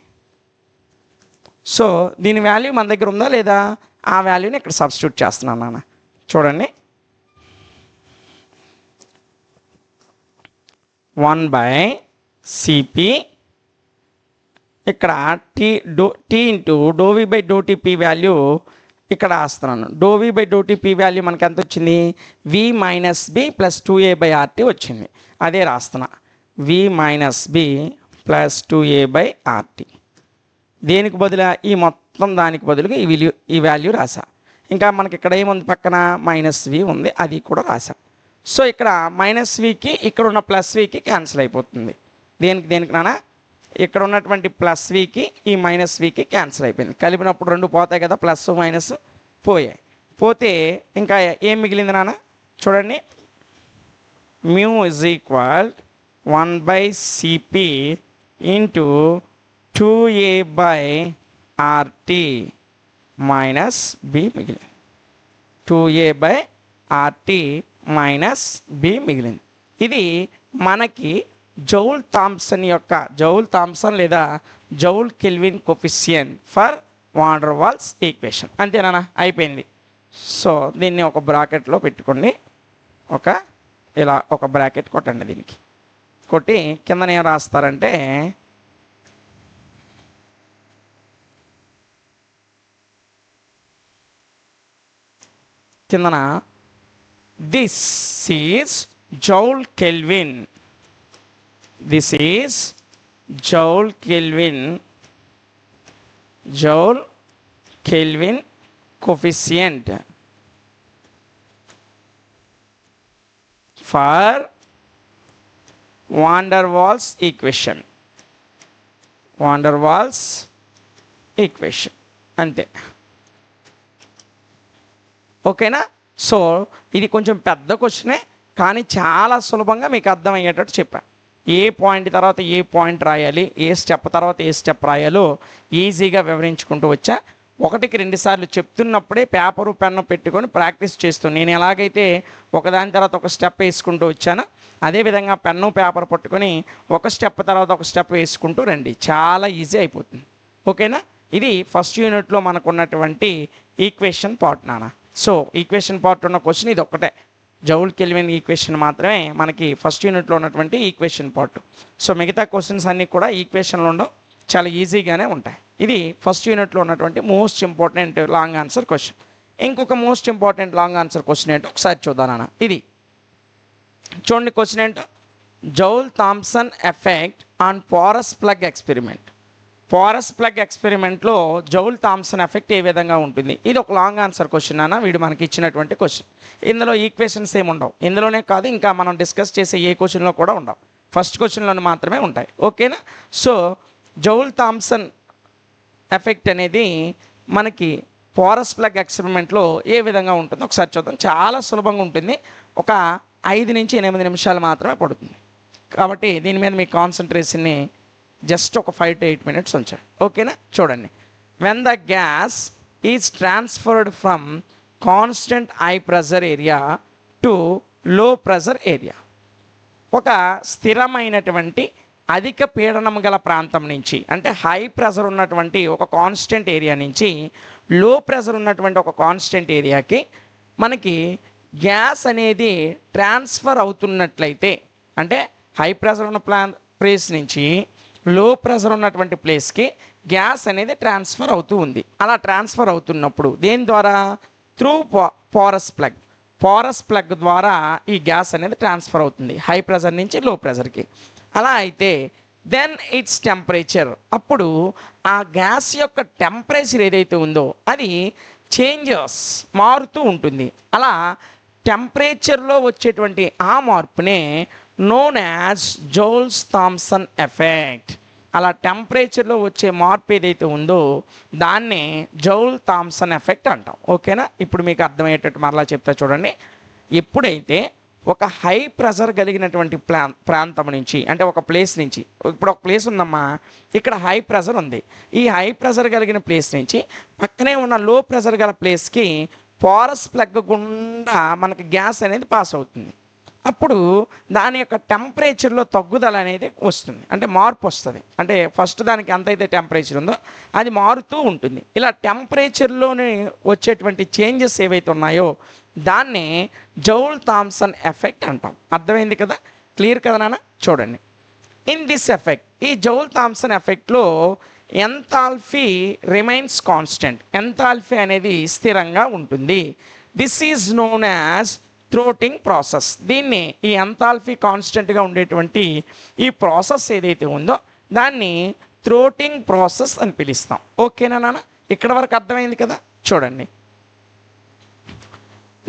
సో దీని వాల్యూ మన దగ్గర ఉందా లేదా, ఆ వాల్యూని ఇక్కడ సబ్స్టిట్యూట్ చేస్తున్నాను నాన్న. చూడండి, 1/Cp ఇక్కడ T into do V by do T P value ఇక్కడ రాస్తున్నాను. Do V by do T P value మనకి ఎంత వచ్చింది, v minus B plus 2a by RT వచ్చింది. అదే రాస్తున్నా, v minus B plus 2a by RT. దేనికి బదులా, ఈ మొత్తం దానికి బదులుగా ఈ వాల్యూ రాసా. ఇంకా మనకి ఇక్కడ ఏముంది, పక్కన మైనస్ వి ఉంది, అది కూడా రాసా. సో ఇక్కడ మైనస్ వికి ఇక్కడ ఉన్న ప్లస్ వికి క్యాన్సిల్ అయిపోతుంది. దేనికి నాన్న, ఇక్కడ ఉన్నటువంటి ప్లస్ వికి ఈ మైనస్ వికి క్యాన్సిల్ అయిపోయింది. కలిపినప్పుడు రెండు పోతాయి కదా, ప్లస్ మైనస్ పోయాయి. పోతే ఇంకా ఏం మిగిలింది నాన్న, చూడండి, mu is equal 1/Cp into 2a by RT minus b మిగిలింది, 2a by RT minus b మిగిలింది. ఇది మనకి జౌల్ థామ్సన్ లేదా Joule Kelvin coefficient for van der Waals equation. అంతేనా, అయిపోయింది. సో దీన్ని ఒక బ్రాకెట్లో పెట్టుకోండి, ఇలా ఒక బ్రాకెట్ కొట్టండి. దీనికి కొట్టి కిందన ఏం రాస్తారంటే, కిందన this is Joule Kelvin, this is Joule Kelvin coefficient for van der Waals equation అంతే. ఓకేనా? సో ఇది కొంచెం పెద్ద క్వశ్చనే, కానీ చాలా సులభంగా మీకు అర్థమయ్యేటట్టు చెప్పాను. ఏ పాయింట్ తర్వాత ఏ పాయింట్ రాయాలి, ఏ స్టెప్ తర్వాత ఏ స్టెప్ రాయాలో ఈజీగా వివరించుకుంటూ వచ్చా. 1-2 సార్లు చెప్తున్నప్పుడే పేపరు పెన్ను పెట్టుకొని ప్రాక్టీస్ చేస్తూ, నేను ఎలాగైతే ఒకదాని తర్వాత ఒక స్టెప్ వేసుకుంటూ వచ్చానో అదేవిధంగా పెన్ను పేపర్ పట్టుకొని ఒక స్టెప్ తర్వాత ఒక స్టెప్ వేసుకుంటూ రండి, చాలా ఈజీ అయిపోతుంది. ఓకేనా? ఇది ఫస్ట్ యూనిట్లో మనకు ఉన్నటువంటి ఈక్వేషన్ పార్ట్ నాన్న. సో ఈక్వేషన్ పార్ట్ ఉన్న క్వశ్చన్ ఇది ఒక్కటే, జౌల్ కెల్విన్ ఈక్వేషన్ మాత్రమే మనకి ఫస్ట్ యూనిట్లో ఉన్నటువంటి ఈక్వేషన్ పార్ట్. సో మిగతా క్వశ్చన్స్ అన్నీ కూడా ఈక్వేషన్లు ఉండవు, చాలా ఈజీగానే ఉంటాయి. ఇది ఫస్ట్ యూనిట్లో ఉన్నటువంటి most important long answer question. ఇంకొక most important long answer question ఏంటో ఒకసారి చూద్దాం నాన్న. ఇది చూడండి, క్వశ్చన్ ఏంటో, Joule Thomson effect on porous plug experiment. Porous plug ఎక్స్పెరిమెంట్లో జౌల్ థామ్సన్ ఎఫెక్ట్ ఏ విధంగా ఉంటుంది? ఇది ఒక లాంగ్ ఆన్సర్ క్వశ్చన్ అన్న, వీడు మనకి ఇచ్చినటువంటి క్వశ్చన్. ఇందులో ఈక్వేషన్స్ ఏమి ఉండవు, ఇందులోనే కాదు ఇంకా మనం డిస్కస్ చేసే ఏ క్వశ్చన్లో కూడా ఉండవు, ఫస్ట్ క్వశ్చన్లోనే మాత్రమే ఉంటాయి. ఓకేనా? సో జౌల్ థామ్సన్ ఎఫెక్ట్ అనేది మనకి పోరస్ ప్లగ్ ఎక్స్పెరిమెంట్లో ఏ విధంగా ఉంటుందో ఒకసారి చూద్దాం. చాలా సులభంగా ఉంటుంది, ఒక 5-8 నిమిషాలు మాత్రమే పడుతుంది. కాబట్టి దీని మీద మీ కాన్సన్ట్రేషన్ని జస్ట్ ఒక 5 to 8 minutes ఉంచండి. ఓకేనా? చూడండి, when the gas is transferred from constant high pressure area to లో ప్రెజర్ ఏరియా. ఒక స్థిరమైనటువంటి అధిక పీడనం గల ప్రాంతం నుంచి, అంటే హై ప్రెజర్ ఉన్నటువంటి ఒక కాన్స్టెంట్ ఏరియా నుంచి లో ప్రెజర్ ఉన్నటువంటి ఒక కాన్స్టెంట్ ఏరియాకి మనకి గ్యాస్ అనేది ట్రాన్స్ఫర్ అవుతున్నట్లయితే, అంటే హై ప్రెజర్ ఉన్న ప్లేస్ నుంచి లో ప్రెజర్ ఉన్నటువంటి ప్లేస్కి గ్యాస్ అనేది ట్రాన్స్ఫర్ అవుతూ ఉంది. అలా ట్రాన్స్ఫర్ అవుతున్నప్పుడు దేని ద్వారా? త్రూ పోరస్ ప్లగ్ ద్వారా ఈ గ్యాస్ అనేది ట్రాన్స్ఫర్ అవుతుంది హై ప్రెజర్ నుంచి లో ప్రెజర్కి. అలా అయితే దెన్ ఇట్స్ టెంపరేచర్, అప్పుడు ఆ గ్యాస్ యొక్క టెంపరేచర్ ఏదైతే ఉందో అది చేంజెస్, మారుతూ ఉంటుంది. అలా టెంపరేచర్లో వచ్చేటువంటి ఆ మార్పునే known as Joules Thomson effect. అలా టెంపరేచర్లో వచ్చే మార్పు ఏదైతే ఉందో దాన్నే జౌల్ థామ్సన్ ఎఫెక్ట్ అంటాం. ఓకేనా? ఇప్పుడు మీకు అర్థమయ్యేటట్టు మరలా చెప్తా చూడండి. ఎప్పుడైతే ఒక హై ప్రెజర్ కలిగినటువంటి ప్రాంతం నుంచి, అంటే ఒక ప్లేస్ నుంచి, ఇప్పుడు ఒక ప్లేస్ ఉందమ్మా, ఇక్కడ హై ప్రెజర్ ఉంది, ఈ హై ప్రెజర్ కలిగిన ప్లేస్ నుంచి పక్కనే ఉన్న లో ప్రెజర్ గల ప్లేస్కి పోరస్ ప్లగ్ గుండా మనకి గ్యాస్ అనేది పాస్ అవుతుంది. అప్పుడు దాని యొక్క టెంపరేచర్లో తగ్గుదల అనేది వస్తుంది, అంటే మార్పు వస్తుంది. అంటే ఫస్ట్ దానికి ఎంతైతే టెంపరేచర్ ఉందో అది మారుతూ ఉంటుంది. ఇలా టెంపరేచర్లోనే వచ్చేటువంటి చేంజెస్ ఏవైతే ఉన్నాయో దాన్ని జౌల్ థామ్సన్ ఎఫెక్ట్ అంటాం. అర్థమైంది కదా? క్లియర్ కదా నాన్న? చూడండి, ఇన్ దిస్ ఎఫెక్ట్, ఈ జౌల్ థామ్సన్ ఎఫెక్ట్లో ఎంథాల్పీ రిమైన్స్ కాన్స్టెంట్. ఎంథాల్పీ అనేది స్థిరంగా ఉంటుంది. This is known as throttling process. దీన్ని, ఈ ఎంథాల్పీ కాన్స్టెంట్గా ఉండేటువంటి ఈ ప్రాసెస్ ఏదైతే ఉందో దాన్ని థ్రోటింగ్ ప్రాసెస్ అని పిలుస్తాం. ఓకేనా నాన్న? ఇక్కడ వరకు అర్థమైంది కదా? చూడండి,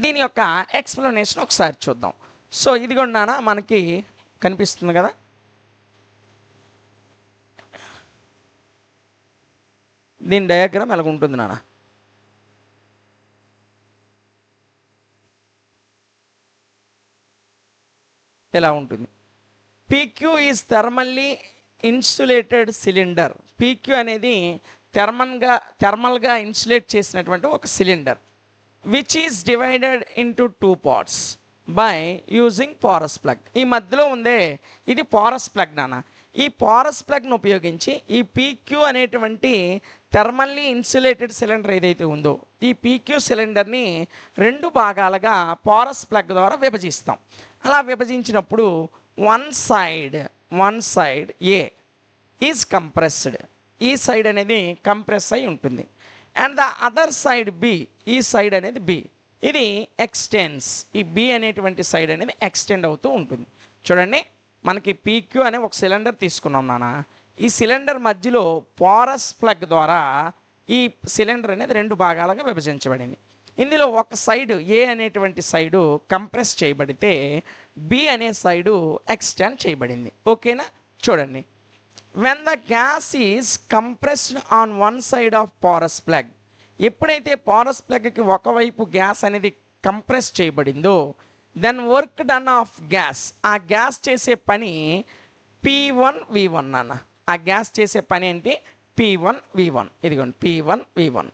దీని యొక్క ఎక్స్ప్లెనేషన్ ఒకసారి చూద్దాం. సో ఇదిగోండి నాన్న, మనకి కనిపిస్తుంది కదా, దీని డయాగ్రామ్ ఎలాగ ఉంటుంది నాన్న? ఎలా ఉంటుంది? PQ is thermally insulated cylinder. PQ అనేది థర్మల్గా ఇన్సులేట్ చేసినటువంటి ఒక cylinder, which is divided into 2 parts by using porous plug. ఈ మధ్యలో ఉందే ఇది పోరస్ ప్లగ్ నాన్న. ఈ పోరస్ ప్లగ్ను ఉపయోగించి ఈ పీక్యూ అనేటువంటి థర్మల్లీ ఇన్సులేటెడ్ సిలిండర్ ఏదైతే ఉందో ఈ పీక్యూ సిలిండర్ని 2 భాగాలుగా పోరస్ ప్లగ్ ద్వారా విభజిస్తాం. అలా విభజించినప్పుడు one side A is compressed. ఈ సైడ్ అనేది కంప్రెస్ అయి ఉంటుంది. And the other side B, ఈ సైడ్ అనేది బి, ఇది ఎక్స్టెండ్స్. ఈ బి అనేటువంటి సైడ్ అనేది ఎక్స్టెండ్ అవుతూ ఉంటుంది. చూడండి, మనకి పీక్యూ అనే ఒక సిలిండర్ తీసుకున్నాం నాన్న. ఈ సిలిండర్ మధ్యలో పోరస్ ప్లగ్ ద్వారా ఈ సిలిండర్ అనేది 2 భాగాలుగా విభజించబడింది. ఇందులో ఒక సైడు ఏ అనేటువంటి సైడు కంప్రెస్ చేయబడితే బి అనే సైడు ఎక్స్టెండ్ చేయబడింది. ఓకేనా? చూడండి, when the gas is compressed on one side of porous plug, ఎప్పుడైతే పోరస్ ప్లగ్కి ఒకవైపు గ్యాస్ అనేది కంప్రెస్ చేయబడిందో then work done of gas, ఆ గ్యాస్ చేసే పని P1V1 అన్న. ఆ గ్యాస్ చేసే పని ఏంటి? P1V1. ఇదిగోండి P1V1.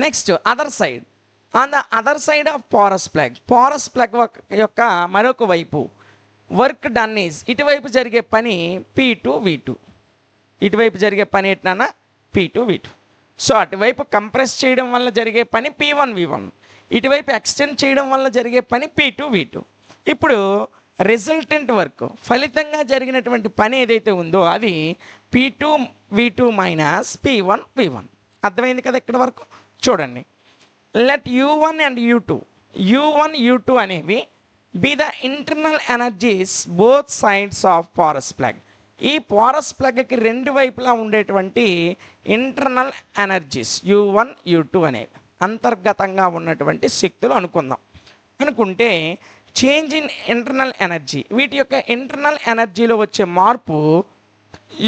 Next other side, on the other side of porous plug యొక్క మరొక వైపు వర్క్ డన్ ఈజ్, ఇటువైపు జరిగే పని P2V2. ఇటువైపు జరిగే పని ఏంటన్నా? P2V2. సో అటువైపు కంప్రెస్ చేయడం వల్ల జరిగే పని P1V1, ఇటువైపు ఎక్స్టెండ్ చేయడం వల్ల జరిగే పని P2V2. ఇప్పుడు రిజల్టెంట్ వర్క్, ఫలితంగా జరిగినటువంటి పని ఏదైతే ఉందో అది P2V2 మైనస్ P1V1. అర్థమైంది కదా ఇక్కడ వరకు? చూడండి, let U1 and U1 U2 అనేవి be the internal energies both sides of porous plug. ఈ పోరస్ ప్లగ్కి 2 వైపులా ఉండేటువంటి ఇంటర్నల్ ఎనర్జీస్ U1 U2 అనేవి అంతర్గతంగా ఉన్నటువంటి శక్తులు అనుకుంటే చేంజ్ ఇన్ ఇంటర్నల్ ఎనర్జీ, వీటి యొక్క ఇంటర్నల్ ఎనర్జీలో వచ్చే మార్పు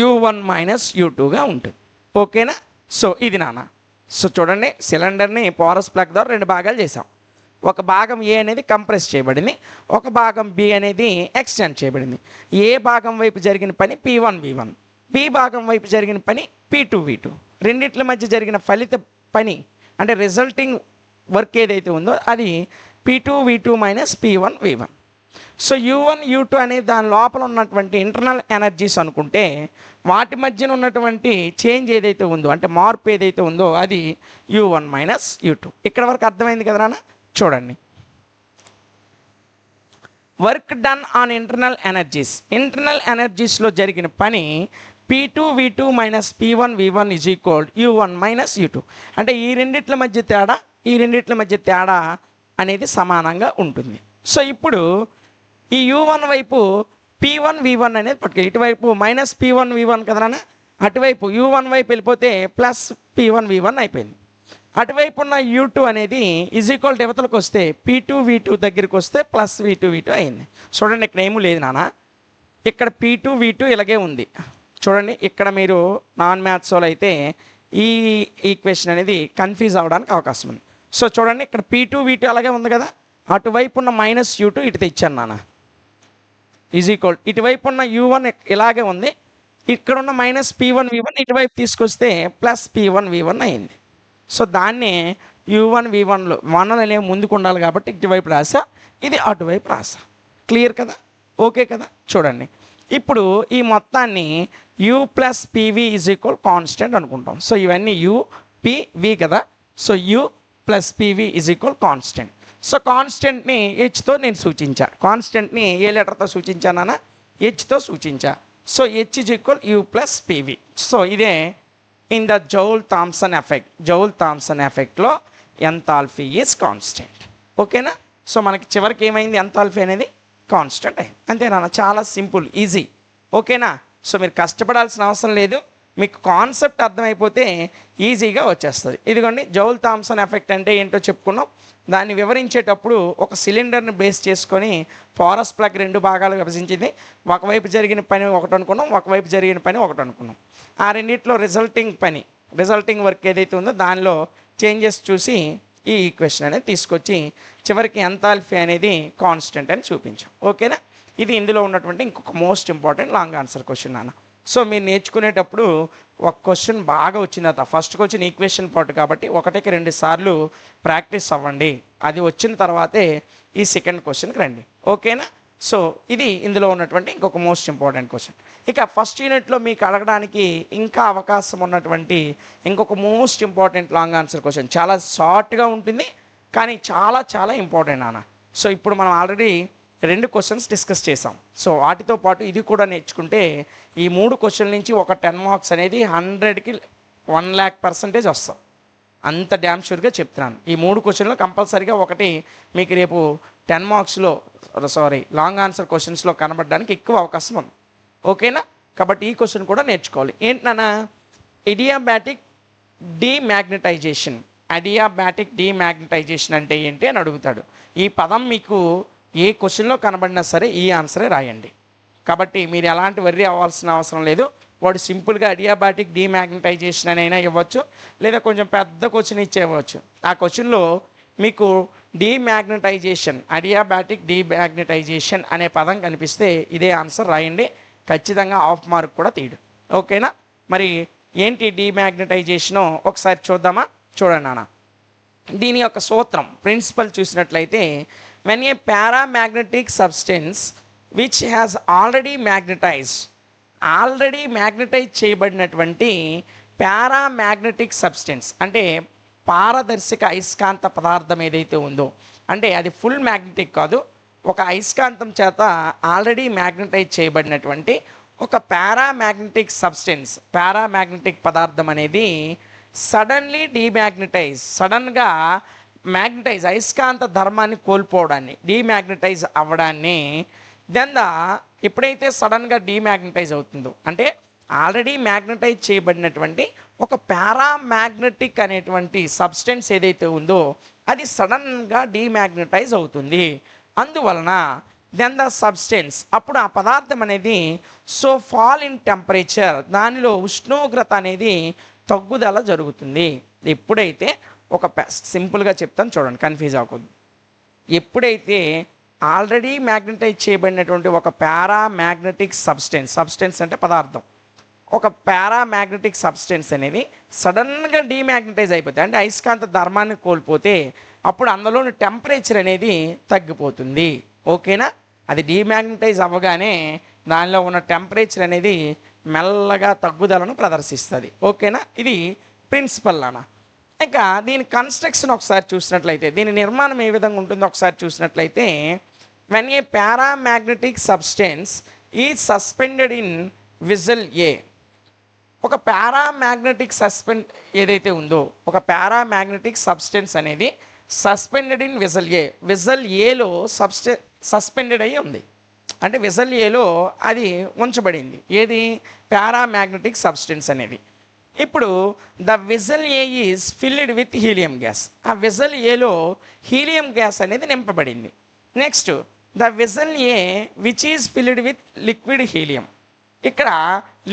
U1 మైనస్ U2గా ఉంటుంది. ఓకేనా? సో ఇది నాన్న. సో చూడండి, సిలిండర్ని పోరస్ ప్లగ్ ద్వారా 2 భాగాలు చేసాం. ఒక భాగం ఏ అనేది కంప్రెస్ చేయబడింది, ఒక భాగం బి అనేది ఎక్స్టెండ్ చేయబడింది. ఏ భాగం వైపు జరిగిన పని P1V1, బి భాగం వైపు జరిగిన పని P2V2. రెండిట్ల మధ్య జరిగిన ఫలిత పని అంటే రిజల్టింగ్ వర్క్ ఏదైతే ఉందో అది P2V2 minus P1V1. So U1 U2 అనే దాని లోపల ఉన్నటువంటి ఇంటర్నల్ ఎనర్జీస్ అనుకుంటే వాటి మధ్యన ఉన్నటువంటి చేంజ్ ఏదైతే ఉందో అంటే మార్పు ఏదైతే ఉందో అది U1 మైనస్ U2. ఇక్కడ వరకు అర్థమైంది కదా నాన్న? చూడండి, వర్క్ డన్ ఆన్ ఇంటర్నల్ ఎనర్జీస్లో జరిగిన పని P2V2 minus P1V1 is equal U1 minus U2. అంటే ఈ రెండిట్ల మధ్య తేడా అనేది సమానంగా ఉంటుంది. సో ఇప్పుడు ఈ U1 వైపు P1V1 అనేది పట్టుకు, ఇటువైపు మైనస్ P1V1 కదనా, అటువైపు U1 వైపు వెళ్ళిపోతే ప్లస్ P1V1 అయిపోయింది. అటువైపు ఉన్న U2 అనేది ఈజ్ ఈక్వల్ యువతలకు వస్తే P2V2 దగ్గరికి వస్తే ప్లస్ V2V2 అయింది. చూడండి, ఇక్కడ ఏమీ లేదు నాన్న, ఇక్కడ P2V2 ఇలాగే ఉంది. చూడండి, ఇక్కడ మీరు నాన్ మ్యాథ్స్ వాళ్ళు అయితే ఈ ఈక్వేషన్ అనేది కన్ఫ్యూజ్ అవ్వడానికి అవకాశం ఉంది. సో చూడండి, ఇక్కడ P2V2 అలాగే ఉంది కదా, అటువైపు ఉన్న మైనస్ U2 ఇటు తెచ్చాను నాన్న, ఈజ్ ఈక్వల్ ఇటువైపు ఉన్న U1 ఇలాగే ఉంది, ఇక్కడ ఉన్న మైనస్ P1V1 ఇటువైపు తీసుకొస్తే ప్లస్ P1V1 అయింది. సో దాన్ని U1V1లో 1 అనేవి ముందుకు ఉండాలి కాబట్టి ఇటువైపు రాసా, ఇది అటువైపు రాసా. క్లియర్ కదా? ఓకే కదా? చూడండి, ఇప్పుడు ఈ మొత్తాన్ని U plus PV is equal constant అనుకుంటాం. సో ఇవన్నీ UPV కదా, so U plus PV is equal constant. So కాన్స్టెంట్ని హెచ్తో నేను సూచించా, కాన్స్టెంట్ని ఏ లెటర్తో సూచించానా? హెచ్తో సూచించా. So H is equal U plus PV. So ఇదే ఇన్ ద జౌల్ థామ్సన్ ఎఫెక్ట్లో ఎంథాల్పీ ఈజ్ కాన్స్టెంట్. ఓకేనా? సో మనకి చివరికి ఏమైంది? ఎంథాల్పీ అనేది కాన్స్టెంట్ అయింది. అంతేనా? చాలా సింపుల్, ఈజీ. ఓకేనా? సో మీరు కష్టపడాల్సిన అవసరం లేదు, మీకు కాన్సెప్ట్ అర్థమైపోతే ఈజీగా వచ్చేస్తుంది. ఇదిగోండి, జౌల్ థామ్సన్ ఎఫెక్ట్ అంటే ఏంటో చెప్పుకున్నాం. దాన్ని వివరించేటప్పుడు ఒక సిలిండర్ని బేస్ చేసుకొని పోరస్ ప్లగ్ 2 భాగాలు విభజించింది. ఒకవైపు జరిగిన పని ఒకటి అనుకున్నాం, ఒకవైపు జరిగిన పని ఒకటి అనుకున్నాం. ఆ రెండిట్లో రిజల్టింగ్ వర్క్ ఏదైతే ఉందో దానిలో చేంజెస్ చూసి ఈ ఈక్వేషన్ అనేది తీసుకొచ్చి చివరికి ఎంథాల్పీ అనేది కాన్స్టెంట్ అని చూపించాం. ఓకేనా? ఇది ఇందులో ఉన్నటువంటి ఇంకొక most important long answer question నాన్న. సో మీరు నేర్చుకునేటప్పుడు ఒక క్వశ్చన్ బాగా వచ్చిన తర్వాత ఫస్ట్ క్వశ్చన్ ఈక్వేషన్ పార్ట్ కాబట్టి 1కి 2 సార్లు ప్రాక్టీస్ అవ్వండి. అది వచ్చిన తర్వాతే ఈ సెకండ్ క్వశ్చన్కి రండి. ఓకేనా? సో ఇది ఇందులో ఉన్నటువంటి ఇంకొక మోస్ట్ ఇంపార్టెంట్ క్వశ్చన్. ఇక ఫస్ట్ యూనిట్లో మీకు అడగడానికి ఇంకా అవకాశం ఉన్నటువంటి ఇంకొక most important long answer question, చాలా షార్ట్గా ఉంటుంది కానీ చాలా చాలా ఇంపార్టెంట్ నాన్న. సో ఇప్పుడు మనం ఆల్రెడీ 2 క్వశ్చన్స్ డిస్కస్ చేసాం. సో వాటితో పాటు ఇది కూడా నేర్చుకుంటే ఈ 3 క్వశ్చన్ల నుంచి ఒక 10 మార్క్స్ అనేది 100కి 1,00,000% వస్తాం. అంత డ్యామ్ షూర్గా చెప్తున్నాను. ఈ 3 క్వశ్చన్లు కంపల్సరీగా ఒకటి మీకు రేపు 10 మార్క్స్లో లాంగ్ ఆన్సర్ క్వశ్చన్స్లో కనబడడానికి ఎక్కువ అవకాశం ఉంది. ఓకేనా? కాబట్టి ఈ క్వశ్చన్ కూడా నేర్చుకోవాలి. ఏంటన్నా, ఇడియాబాటిక్ డీమ్యాగ్నటైజేషన్. అడియాబాటిక్ డీమ్యాగ్నటైజేషన్ అంటే ఏంటి అని అడుగుతాడు. ఈ పదం మీకు ఏ క్వశ్చన్లో కనబడినా సరే ఈ ఆన్సరే రాయండి. కాబట్టి మీరు ఎలాంటి వర్రీ అవ్వాల్సిన అవసరం లేదు. వాడు సింపుల్గా అడియాబాటిక్ డీమ్యాగ్నటైజేషన్ అని అయినా ఇవ్వచ్చు, లేదా కొంచెం పెద్ద క్వశ్చన్ ఇచ్చేయవచ్చు. ఆ క్వశ్చన్లో మీకు డీమ్యాగ్నటైజేషన్, అడియాబాటిక్ డీమ్యాగ్నటైజేషన్ అనే పదం కనిపిస్తే ఇదే ఆన్సర్ రాయండి. ఖచ్చితంగా హాఫ్ మార్క్ కూడా తీయడు. ఓకేనా? మరి ఏంటి డీమ్యాగ్నటైజేషను ఒకసారి చూద్దామా? చూడండి నాన్న, దీని యొక్క సూత్రం ప్రిన్సిపల్ చూసినట్లయితే, when a paramagnetic substance which has already magnetise చేయబడినటువంటి పారామ్యాగ్నెటిక్ సబ్స్టెన్స్ అంటే పారదర్శక అయస్కాంత పదార్థం ఏదైతే ఉందో, అంటే అది ఫుల్ మ్యాగ్నెటిక్ కాదు, ఒక అయస్కాంతం చేత ఆల్రెడీ మ్యాగ్నటైజ్ చేయబడినటువంటి ఒక పారామ్యాగ్నెటిక్ సబ్స్టెన్స్, పారామ్యాగ్నెటిక్ పదార్థం అనేది సడన్గా మ్యాగ్నటైజ్ అయస్కాంత ధర్మాన్ని కోల్పోవడాన్ని, డీమ్యాగ్నటైజ్ అవ్వడాన్ని, ఎప్పుడైతే సడన్గా డీమ్యాగ్నటైజ్ అవుతుందో, అంటే ఆల్రెడీ మ్యాగ్నటైజ్ చేయబడినటువంటి ఒక పారామ్యాగ్నెటిక్ అనేటువంటి సబ్స్టెన్స్ ఏదైతే ఉందో అది సడన్గా డీమ్యాగ్నటైజ్ అవుతుంది. అందువలన ద సబ్స్టెన్స్, అప్పుడు ఆ పదార్థం అనేది ఫాల్ ఇన్ టెంపరేచర్, దానిలో ఉష్ణోగ్రత అనేది తగ్గుదల జరుగుతుంది. ఎప్పుడైతే సింపుల్గా చెప్తాను చూడండి, కన్ఫ్యూజ్ అవ్వకూడదు. ఎప్పుడైతే ఆల్రెడీ మ్యాగ్నటైజ్ చేయబడినటువంటి ఒక పారామ్యాగ్నెటిక్ సబ్స్టెన్స్ అంటే పదార్థం, ఒక పారామ్యాగ్నెటిక్ సబ్స్టెన్స్ అనేది సడన్గా డీమ్యాగ్నటైజ్ అయిపోతే, అంటే అయస్కాంత ధర్మాన్ని కోల్పోతే, అప్పుడు అందులోని టెంపరేచర్ అనేది తగ్గిపోతుంది. ఓకేనా? అది డీమ్యాగ్నటైజ్ అవ్వగానే దానిలో ఉన్న టెంపరేచర్ అనేది మెల్లగా తగ్గుదలను ప్రదర్శిస్తుంది. ఓకేనా? ఇది ప్రిన్సిపల్ అన్న. ఇంకా దీని కన్స్ట్రక్షన్ ఒకసారి చూసినట్లయితే, దీని నిర్మాణం ఏ విధంగా ఉంటుందో ఒకసారి చూసినట్లయితే, when a paramagnetic substance is suspended in vessel A, ఒక పారామ్యాగ్నెటిక్ ఏదైతే ఉందో, ఒక పారామ్యాగ్నెటిక్ సబ్స్టెన్స్ అనేది సస్పెండెడ్ ఇన్ విజల్ ఏలో సస్పెండెడ్ అయ్యి ఉంది. అంటే విజల్ ఏలో అది ఉంచబడింది. ఏది? పారామ్యాగ్నెటిక్ సబ్స్టెన్స్ అనేది. ఇప్పుడు the vessel A is filled with helium gas, ఆ విజల్ ఏలో హీలియం గ్యాస్ అనేది నింపబడింది. Next the vessel A which is filled with liquid helium, ఇక్కడ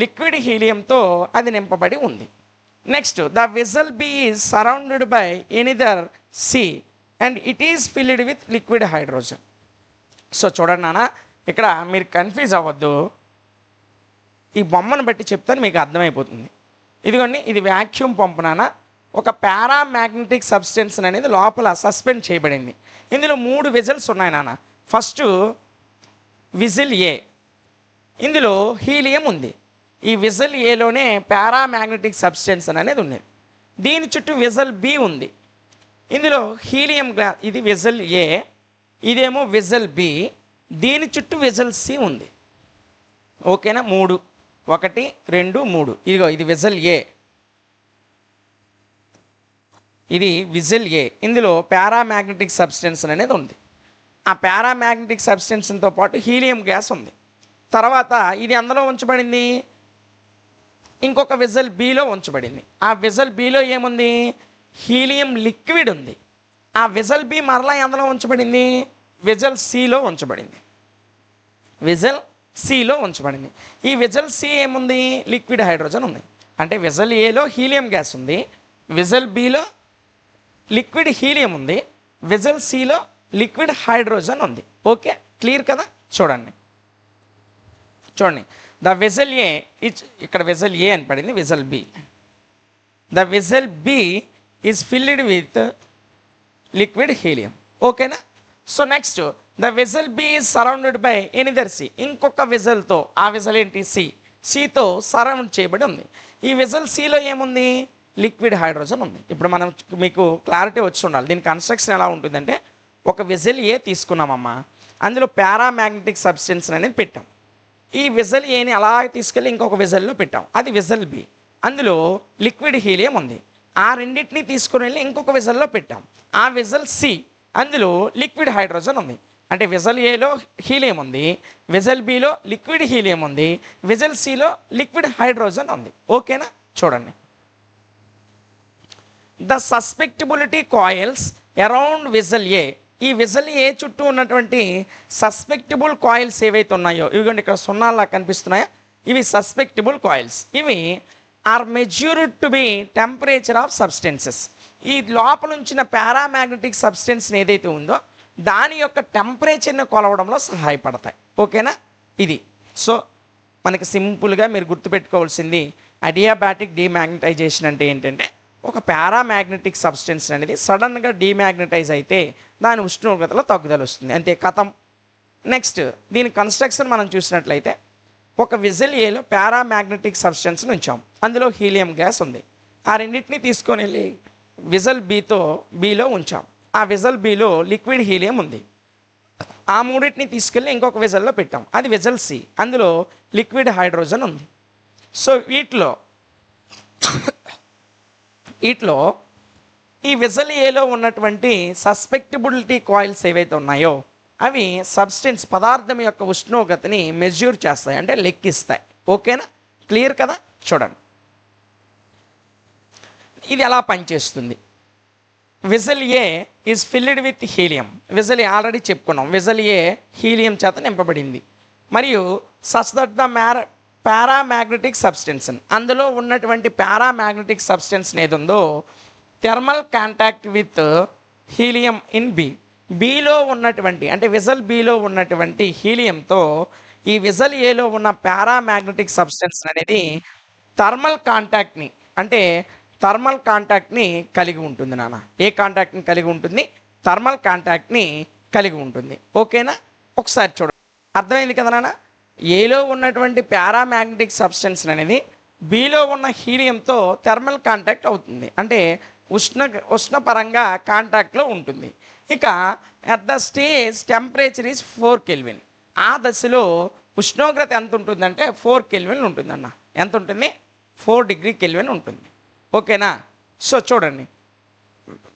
లిక్విడ్ హీలియంతో అది నింపబడి ఉంది. Next the vessel B is surrounded by another C and it is filled with liquid hydrogen. So చూడండి నాన్న, ఇక్కడ మీరు కన్ఫ్యూజ్ అవ్వద్దు, ఈ బొమ్మను బట్టి చెప్తాను మీకు అర్థమైపోతుంది. ఇదిగోండి, ఇది వ్యాక్యూమ్ పంపు నాన్న. ఒక పారామ్యాగ్నెటిక్ సబ్స్టెన్స్ అనేది లోపల సస్పెండ్ చేయబడింది. ఇందులో 3 విజిల్స్ ఉన్నాయి నాన్న. ఫస్ట్ విజిల్ ఏ, ఇందులో హీలియం ఉంది. ఈ విజల్ ఏలోనే పారామ్యాగ్నెటిక్ సబ్స్టెన్స్ అనేది ఉన్నది. దీని చుట్టూ విజల్ బి ఉంది, ఇందులో హీలియం గ్యాస్. ఇది విజల్ ఏ, ఇదేమో విజల్ బి, దీని చుట్టూ విజల్ సి ఉంది. ఓకేనా? 3, 1, 2, 3. ఇదిగో ఇది విజల్ ఏ, ఇది విజల్ ఏ, ఇందులో పారామ్యాగ్నెటిక్ సబ్స్టెన్స్ అనేది ఉంది. ఆ పారామ్యాగ్నెటిక్ సబ్స్టెన్స్తో పాటు హీలియం గ్యాస్ ఉంది. తర్వాత ఇది అందులో ఉంచబడింది, ఇంకొక విజల్ బిలో ఉంచబడింది. ఆ విజల్ బిలో ఏముంది? హీలియం లిక్విడ్ ఉంది. ఆ విజల్ బి మరలా అందులో ఉంచబడింది, విజల్ సిలో ఉంచబడింది. విజల్ సిలో ఉంచబడింది. ఈ విజల్ సి ఏముంది? లిక్విడ్ హైడ్రోజన్ ఉంది. అంటే విజల్ ఏలో హీలియం గ్యాస్ ఉంది, విజల్ బిలో లిక్విడ్ హీలియం ఉంది, విజల్ సిలో లిక్విడ్ హైడ్రోజన్ ఉంది. ఓకే, క్లియర్ కదా? చూడండి ద విజల్ ఏ, ఇక్కడ విజల్ ఏ అని పడింది, vessel B. The vessel B is filled with liquid helium. ఓకేనా? So next the vessel B is surrounded by another C, ఇంకొక విజల్తో, ఆ విజల్ ఏంటి? సితో సరౌండ్ చేయబడి ఉంది. ఈ విజల్ సిలో ఏముంది? లిక్విడ్ హైడ్రోజన్ ఉంది. ఇప్పుడు మనం మీకు క్లారిటీ వచ్చి ఉండాలి. దీని కన్స్ట్రక్షన్ ఎలా ఉంటుందంటే, ఒక విజల్ ఏ తీసుకున్నామమ్మా, అందులో పారామ్యాగ్నెటిక్ సబ్స్టెన్స్ అనేది పెట్టాం. ఈ విజల్ ఏని అలా తీసుకెళ్ళి ఇంకొక విజల్లో పెట్టాం, అది విజల్ బి. అందులో లిక్విడ్ హీలియం ఉంది. ఆ రెండింటిని తీసుకుని వెళ్ళి ఇంకొక విజల్లో పెట్టాం, ఆ విజల్ సి. అందులో లిక్విడ్ హైడ్రోజన్ ఉంది. అంటే వెజల్ ఏలో హీలియం ఉంది, వెజల్ బిలో లిక్విడ్ హీలియం ఉంది, వెజల్ సిలో లిక్విడ్ హైడ్రోజన్ ఉంది. ఓకేనా? చూడండి, ద సస్పెక్టబిలిటీ కాయిల్స్ అరౌండ్ వెజల్ ఏ, ఈ వెజల్ ఏ చుట్టూ ఉన్నటువంటి సస్పెక్టబుల్ కాయిల్స్ ఏవైతే ఉన్నాయో, ఇవిగోండి ఇక్కడ సున్నాలా కనిపిస్తున్నాయా, ఇవి సస్పెక్టబుల్ కాయిల్స్. ఇవి are measured to be temperature of substances. ఈ లోపల ఉంచిన పారామాగ్నెటిక్ సబ్స్టెన్స్ ఏదైతే ఉందో దాని యొక్క టెంపరేచర్ని కొలవడంలో సహాయపడతాయి. ఓకేనా? ఇది సో మనకి సింపుల్గా మీరు గుర్తుపెట్టుకోవాల్సింది అడియాబాటిక్ డీమాగ్నటైజేషన్ అంటే ఏంటంటే, ఒక పారామాగ్నెటిక్ సబ్స్టెన్స్ అనేది సడన్గా డీమాగ్నటైజ్ అయితే దాని ఉష్ణోగ్రతలో తగ్గుదల వస్తుంది, అంతే కథం. నెక్స్ట్ దీని కన్స్ట్రక్షన్ మనం చూసినట్లయితే, ఒక వెజల్ ఏలో పారామాగ్నెటిక్ సబ్స్టెన్స్ని ఉంచాం, అందులో హీలియం గ్యాస్ ఉంది. ఆ రెండింటిని తీసుకొని వెళ్ళి వెజల్ బిలో ఉంచాం, ఆ వెజల్ బిలో లిక్విడ్ హీలియం ఉంది. ఆ మూడింటిని తీసుకెళ్ళి ఇంకొక వెజల్లో పెట్టాం, అది వెజల్ సి, అందులో లిక్విడ్ హైడ్రోజన్ ఉంది. సో వీటిలో ఈ వెజల్ ఏలో ఉన్నటువంటి సస్పెక్టబిలిటీ కాయిల్స్ ఏవైతే ఉన్నాయో అవి సబ్స్టెన్స్ పదార్థం యొక్క ఉష్ణోగ్రతని మెజ్యూర్ చేస్తాయి, అంటే లెక్కిస్తాయి. ఓకేనా? క్లియర్ కదా? చూడండి ఇది ఎలా పనిచేస్తుంది. Vessel A is filled with helium. Vessel A already చెప్పుకున్నాం, వెజల్ ఏ హీలియం చేత నింపబడింది. మరియు such that the paramagnetic substance, అందులో ఉన్నటువంటి పారామాగ్నెటిక్ సబ్స్టెన్స్ ఏది ఉందో thermal contact with helium in below ఉన్నటువంటి, అంటే వెజల్ బిలో ఉన్నటువంటి హీలియంతో ఈ వెజల్ ఏలో ఉన్న పారామాగ్నెటిక్ సబ్స్టెన్స్ అనేది థర్మల్ కాంటాక్ట్ని, అంటే థర్మల్ కాంటాక్ట్ని కలిగి ఉంటుంది నాన్న. ఏ కాంటాక్ట్ని కలిగి ఉంటుంది? థర్మల్ కాంటాక్ట్ని కలిగి ఉంటుంది. ఓకేనా? ఒకసారి చూడండి, అర్థమైంది కదా నాన్న. ఏలో ఉన్నటువంటి పారామాగ్నెటిక్ సబ్స్టెన్స్ అనేది బిలో ఉన్న హీలియంతో థర్మల్ కాంటాక్ట్ అవుతుంది, అంటే ఉష్ణపరంగా కాంటాక్ట్లో ఉంటుంది. ఇక at the stage temperature is 4 kelvin. ఆ దశలో ఉష్ణోగ్రత ఎంత ఉంటుందంటే 4 కెల్విన్ ఉంటుందన్న. ఎంత ఉంటుంది? 4 డిగ్రీ కెల్విన్ ఉంటుంది. ఓకేనా? సో చూడండి,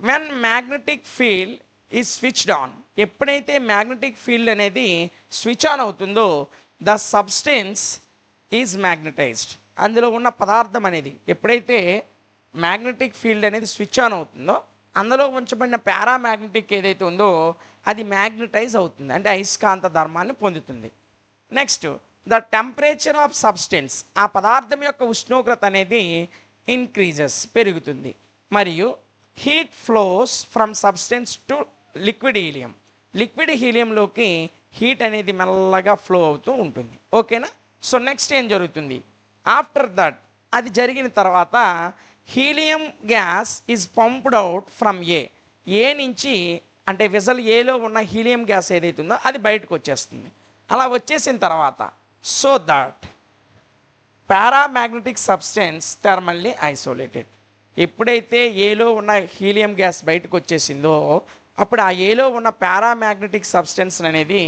when magnetic field is switched on, ఎప్పుడైతే మ్యాగ్నెటిక్ ఫీల్డ్ అనేది స్విచ్ ఆన్ అవుతుందో ద సబ్స్టెన్స్ ఈజ్ మ్యాగ్నటైజ్డ్. అందులో ఉన్న పదార్థం అనేది ఎప్పుడైతే మ్యాగ్నెటిక్ ఫీల్డ్ అనేది స్విచ్ ఆన్ అవుతుందో అందులో ఉంచబడిన పారామాగ్నెటిక్ ఏదైతే ఉందో అది మ్యాగ్నటైజ్ అవుతుంది, అంటే అయస్కాంత ధర్మాన్ని పొందుతుంది. Next the temperature of substance, ఆ పదార్థం యొక్క ఉష్ణోగ్రత అనేది ఇంక్రీజెస్, పెరుగుతుంది. మరియు heat flows from substance to liquid helium, liquid హీలియంలోకి హీట్ అనేది మెల్లగా ఫ్లో అవుతూ ఉంటుంది. ఓకేనా? సో నెక్స్ట్ ఏం జరుగుతుంది? ఆఫ్టర్ దట్, అది జరిగిన తర్వాత helium gas is pumped out from A నుంచి, అంటే వెజల్ ఏలో ఉన్న హీలియం గ్యాస్ ఏదైతే ఉందో అది బయటకు వచ్చేస్తుంది. అలా వచ్చేసిన తర్వాత so that paramagnetic substance thermally isolated, ఎప్పుడైతే ఏలో ఉన్న హీలియం గ్యాస్ బయటకు వచ్చేసిందో అప్పుడు ఆ ఏలో ఉన్న పారామాగ్నెటిక్ సబ్స్టెన్స్ అనేది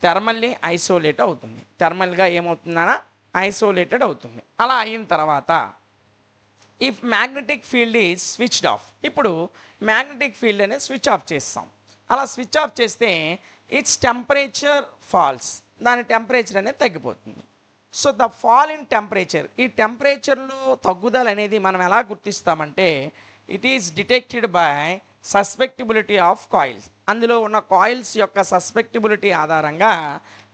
థర్మల్లీ ఐసోలేట్ అవుతుంది. థర్మల్గా ఏమవుతుందన్నా? ఐసోలేటెడ్ అవుతుంది. అలా అయిన తర్వాత if magnetic field is switched off, ఇప్పుడు మ్యాగ్నెటిక్ ఫీల్డ్ అనేది స్విచ్ ఆఫ్ చేస్తాం. అలా స్విచ్ ఆఫ్ చేస్తే ఇట్స్ టెంపరేచర్ ఫాల్స్, దాని టెంపరేచర్ అనేది తగ్గిపోతుంది. So the fall in temperature, ఈ టెంపరేచర్లో తగ్గుదల అనేది మనం ఎలా గుర్తిస్తామంటే it is detected by susceptibility of coils. అందులో ఉన్న కాయిల్స్ యొక్క సస్పెక్టబిలిటీ ఆధారంగా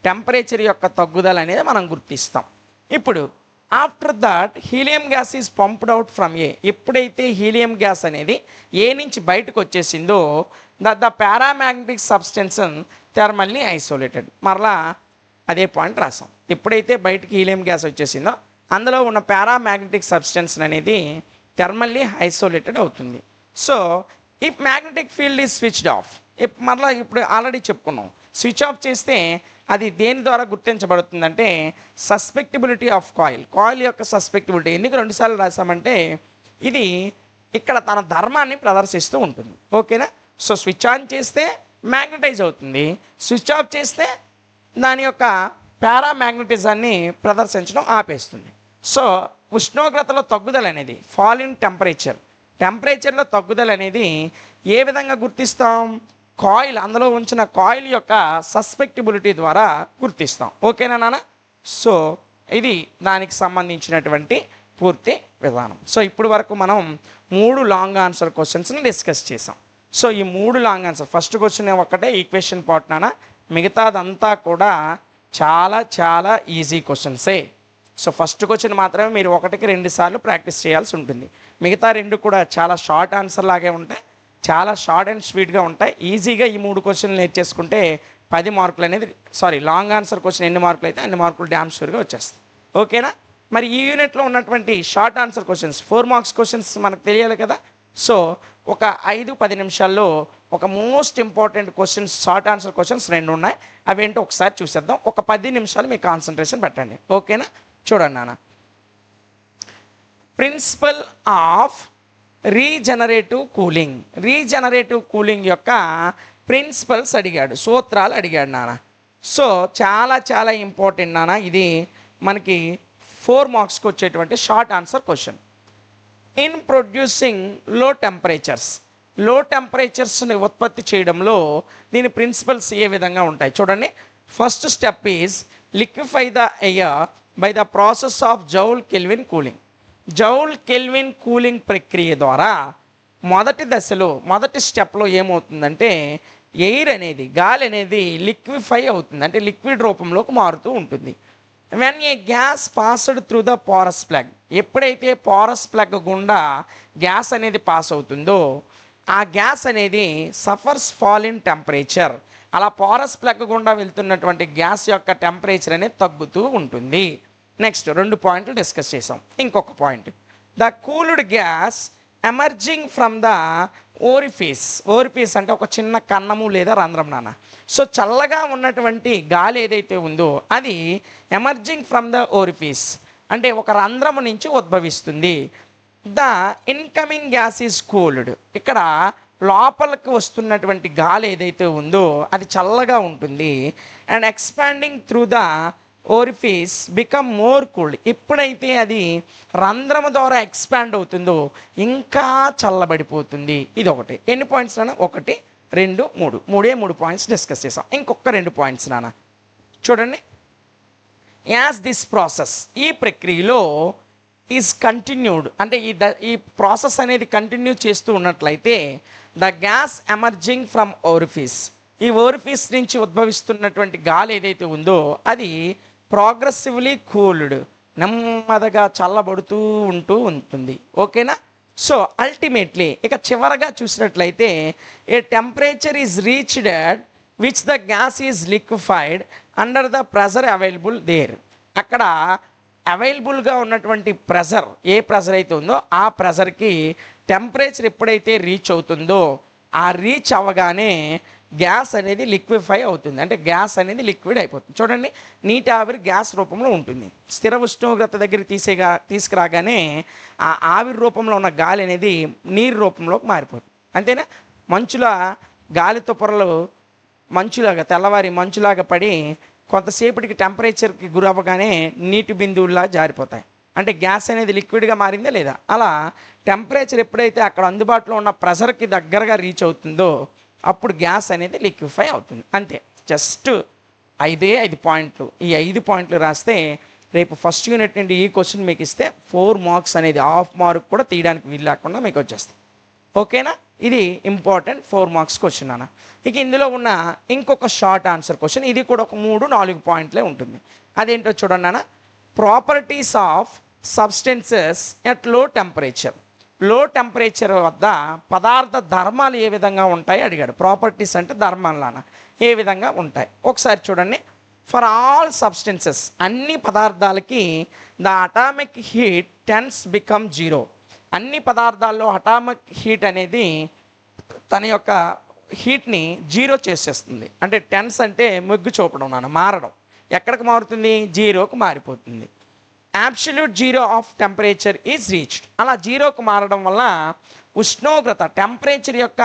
టెంపరేచర్ యొక్క తగ్గుదల అనేది మనం గుర్తిస్తాం. ఇప్పుడు after that helium gas is pumped out from ఎప్పుడైతే హీలియం గ్యాస్ అనేది ఏ నుంచి బయటకు వచ్చేసిందో the paramagnetic substance thermally isolated. మరలా అదే పాయింట్ రాసాం, ఎప్పుడైతే బయటకి హీలియం గ్యాస్ వచ్చేసిందో అందులో ఉన్న పారామాగ్నెటిక్ సబ్స్టెన్స్ అనేది థర్మల్లీ ఐసోలేటెడ్ అవుతుంది. So if magnetic field is switched of, మరలా ఇప్పుడు ఆల్రెడీ చెప్పుకున్నాం, స్విచ్ ఆఫ్ చేస్తే అది దేని ద్వారా గుర్తించబడుతుందంటే సస్పెక్టబిలిటీ ఆఫ్ కాయిల్ యొక్క సస్పెక్టబిలిటీ. ఎందుకు 2 సార్లు రాసామంటే ఇది ఇక్కడ తన ధర్మాన్ని ప్రదర్శిస్తూ ఉంటుంది. ఓకేనా? సో స్విచ్ ఆన్ చేస్తే మ్యాగ్నటైజ్ అవుతుంది, స్విచ్ ఆఫ్ చేస్తే దాని యొక్క పారామాగ్నటిజాన్ని ప్రదర్శించడం ఆపేస్తుంది. సో ఉష్ణోగ్రతలో తగ్గుదల అనేది ఫాల్ ఇన్ టెంపరేచర్లో తగ్గుదల అనేది ఏ విధంగా గుర్తిస్తాం? కాయిల్, అందులో ఉంచిన కాయిల్ యొక్క సస్పెక్టిబిలిటీ ద్వారా గుర్తిస్తాం. ఓకేనా నాన్న? సో ఇది దానికి సంబంధించినటువంటి పూర్తి విధానం. సో ఇప్పుడు వరకు మనం 3 లాంగ్ ఆన్సర్ క్వశ్చన్స్ని డిస్కస్ చేసాం. సో ఈ 3 లాంగ్ ఆన్సర్, ఫస్ట్ క్వశ్చన్ ఒకటే ఈక్వేషన్ పార్ట్ నాన్న, మిగతాదంతా కూడా చాలా చాలా ఈజీ క్వశ్చన్సే. సో ఫస్ట్ క్వశ్చన్ మాత్రమే మీరు 1కి 2 సార్లు ప్రాక్టీస్ చేయాల్సి ఉంటుంది. మిగతా 2 కూడా చాలా షార్ట్ ఆన్సర్ లాగే ఉంటాయి, చాలా షార్ట్ అండ్ స్వీట్గా ఉంటాయి. ఈజీగా ఈ 3 క్వశ్చన్లు నేర్చేసుకుంటే 10 మార్కులు అనేది, లాంగ్ ఆన్సర్ క్వశ్చన్ ఎన్ని మార్కులు అయితే అన్ని మార్కులు డ్యామ్ షూర్గా వచ్చేస్తాయి. ఓకేనా? మరి ఈ యూనిట్లో ఉన్నటువంటి short answer questions 4 marks questions మనకు తెలియాలి కదా. సో ఒక 5-10 నిమిషాల్లో ఒక most important questions, short answer questions 2 ఉన్నాయి. అవేంటో ఒకసారి చూసేద్దాం. ఒక 10 నిమిషాలు మీ కాన్సన్ట్రేషన్ పెట్టండి. ఓకేనా? చూడండి నాన్న, ప్రిన్సిపల్ ఆఫ్ రీజనరేటివ్ కూలింగ్ యొక్క ప్రిన్సిపల్స్ అడిగాడు, సూత్రాలు అడిగాడు నాన్న. సో చాలా చాలా ఇంపార్టెంట్ నాన్న. ఇది మనకి 4 మార్క్స్కి వచ్చేటువంటి short answer question. In producing లో టెంపరేచర్స్ని ఉత్పత్తి చేయడంలో దీని ప్రిన్సిపల్స్ ఏ విధంగా ఉంటాయి చూడండి. First step is liquefy the air by the process of joule kelvin cooling ప్రక్రియ ద్వారా మొదటి స్టెప్లో ఏమవుతుందంటే ఎయిర్ అనేది, గాలి అనేది లిక్విఫై అవుతుంది, అంటే లిక్విడ్ రూపంలోకి మారుతూ ఉంటుంది. When a gas passed through the porous plug, ఎప్పుడైతే పోరస్ ప్లగ్ గుండా గ్యాస్ అనేది పాస్ అవుతుందో ఆ గ్యాస్ అనేది సఫర్స్ ఫాల్ ఇన్ టెంపరేచర్. అలా పోరస్ ప్లగ్ గుండా వెళ్తున్నటువంటి గ్యాస్ యొక్క టెంపరేచర్ అనేది తగ్గుతూ ఉంటుంది. నెక్స్ట్ 2 పాయింట్లు డిస్కస్ చేసాం. ఇంకొక point, the cooled gas emerging from the orifice అంటే ఒక చిన్న కన్నము లేదా రంధ్రం నాన్న. సో చల్లగా ఉన్నటువంటి గాలి ఏదైతే ఉందో అది ఎమర్జింగ్ ఫ్రమ్ ద ఓరిఫీస్ అంటే ఒక రంధ్రము నుంచి ఉద్భవిస్తుంది. The incoming gas is cooled, ఇక్కడ లోపలికి వస్తున్నటువంటి గాలి ఏదైతే ఉందో అది చల్లగా ఉంటుంది. And expanding through the orifice become more cooled, ఎప్పుడైతే అది రంధ్రము ద్వారా ఎక్స్పాండ్ అవుతుందో ఇంకా చల్లబడిపోతుంది. ఇది ఒకటి. ఎన్ని పాయింట్స్ నాన్న? 1, 2, 3 పాయింట్స్ డిస్కస్ చేసాం. ఇంకొక 2 పాయింట్స్ నాన్న చూడండి. యాజ్ దిస్ ప్రాసెస్, ఈ ప్రక్రియలో ఈజ్ కంటిన్యూడ్ అంటే ఈ ప్రాసెస్ అనేది కంటిన్యూ చేస్తూ ఉన్నట్లయితే ద గ్యాస్ ఎమర్జింగ్ ఫ్రమ్ ఓరిఫీస్, ఈ ఓరిఫీస్ నుంచి ఉద్భవిస్తున్నటువంటి గాలి ఏదైతే ఉందో అది ప్రోగ్రెసివ్లీ కూల్డ్, నెమ్మదిగా చల్లబడుతూ ఉంటుంది. ఓకేనా? సో అల్టిమేట్లీ ఇక చివరగా చూసినట్లయితే a temperature is reached at which the gas is liquefied under the pressure available there, అక్కడ అవైలబుల్గా ఉన్నటువంటి ప్రెజర్, ఏ ప్రెజర్ అయితే ఉందో ఆ ప్రెజర్కి టెంపరేచర్ ఎప్పుడైతే రీచ్ అవుతుందో ఆ రీచ్ అవ్వగానే గ్యాస్ అనేది లిక్విఫై అవుతుంది, అంటే గ్యాస్ అనేది లిక్విడ్ అయిపోతుంది. చూడండి, నీటి ఆవిరి గ్యాస్ రూపంలో ఉంటుంది. స్థిర ఉష్ణోగ్రత దగ్గరికి తీసుకురాగానే ఆ ఆవిరి రూపంలో ఉన్న గాలి అనేది నీరు రూపంలోకి మారిపోతుంది. అంతేనా? గాలి తుప్పరలు మంచులాగా, తెల్లవారి మంచులాగా పడి కొంతసేపటికి టెంపరేచర్కి గురవ్వగానే నీటి బిందువుల్లా జారిపోతాయి. అంటే గ్యాస్ అనేది లిక్విడ్గా మారిందా లేదా? అలా టెంపరేచర్ ఎప్పుడైతే అక్కడ అందుబాటులో ఉన్న ప్రెషర్కి దగ్గరగా రీచ్ అవుతుందో అప్పుడు గ్యాస్ అనేది లిక్విఫై అవుతుంది. అంతే. జస్ట్ 5 పాయింట్లు. ఈ 5 పాయింట్లు రాస్తే రేపు ఫస్ట్ యూనిట్ నుండి ఈ క్వశ్చన్ మీకు ఇస్తే 4 మార్క్స్ అనేది హాఫ్ మార్క్ కూడా తీయడానికి వీలు లేకుండా మీకు వచ్చేస్తుంది. ఓకేనా? ఇది ఇంపార్టెంట్ 4 మార్క్స్ క్వశ్చన్ అన్న. ఇక ఇందులో ఉన్న ఇంకొక షార్ట్ ఆన్సర్ క్వశ్చన్, ఇది కూడా ఒక 3-4 పాయింట్లే ఉంటుంది. అదేంటో చూడండి అన్న. ప్రాపర్టీస్ ఆఫ్ సబ్స్టెన్సెస్ ఎట్ లో టెంపరేచర్ వద్ద పదార్థ ధర్మాలు ఏ విధంగా ఉంటాయి అడిగాడు. ప్రాపర్టీస్ అంటే ధర్మాలన ఏ విధంగా ఉంటాయి ఒకసారి చూడండి. ఫర్ ఆల్ సబ్స్టెన్సెస్, అన్ని పదార్థాలకి the atomic heat tends become 0. అన్ని పదార్థాల్లో అటామిక్ హీట్ అనేది తన యొక్క హీట్ని 0 చేసేస్తుంది. అంటే టెన్స్ అంటే మొగ్గు చూపడం నాన్న, మారడం. ఎక్కడికి మారుతుంది? 0కు మారిపోతుంది. Absolute 0 of temperature is reached. అలా 0కు మారడం వల్ల ఉష్ణోగ్రత, టెంపరేచర్ యొక్క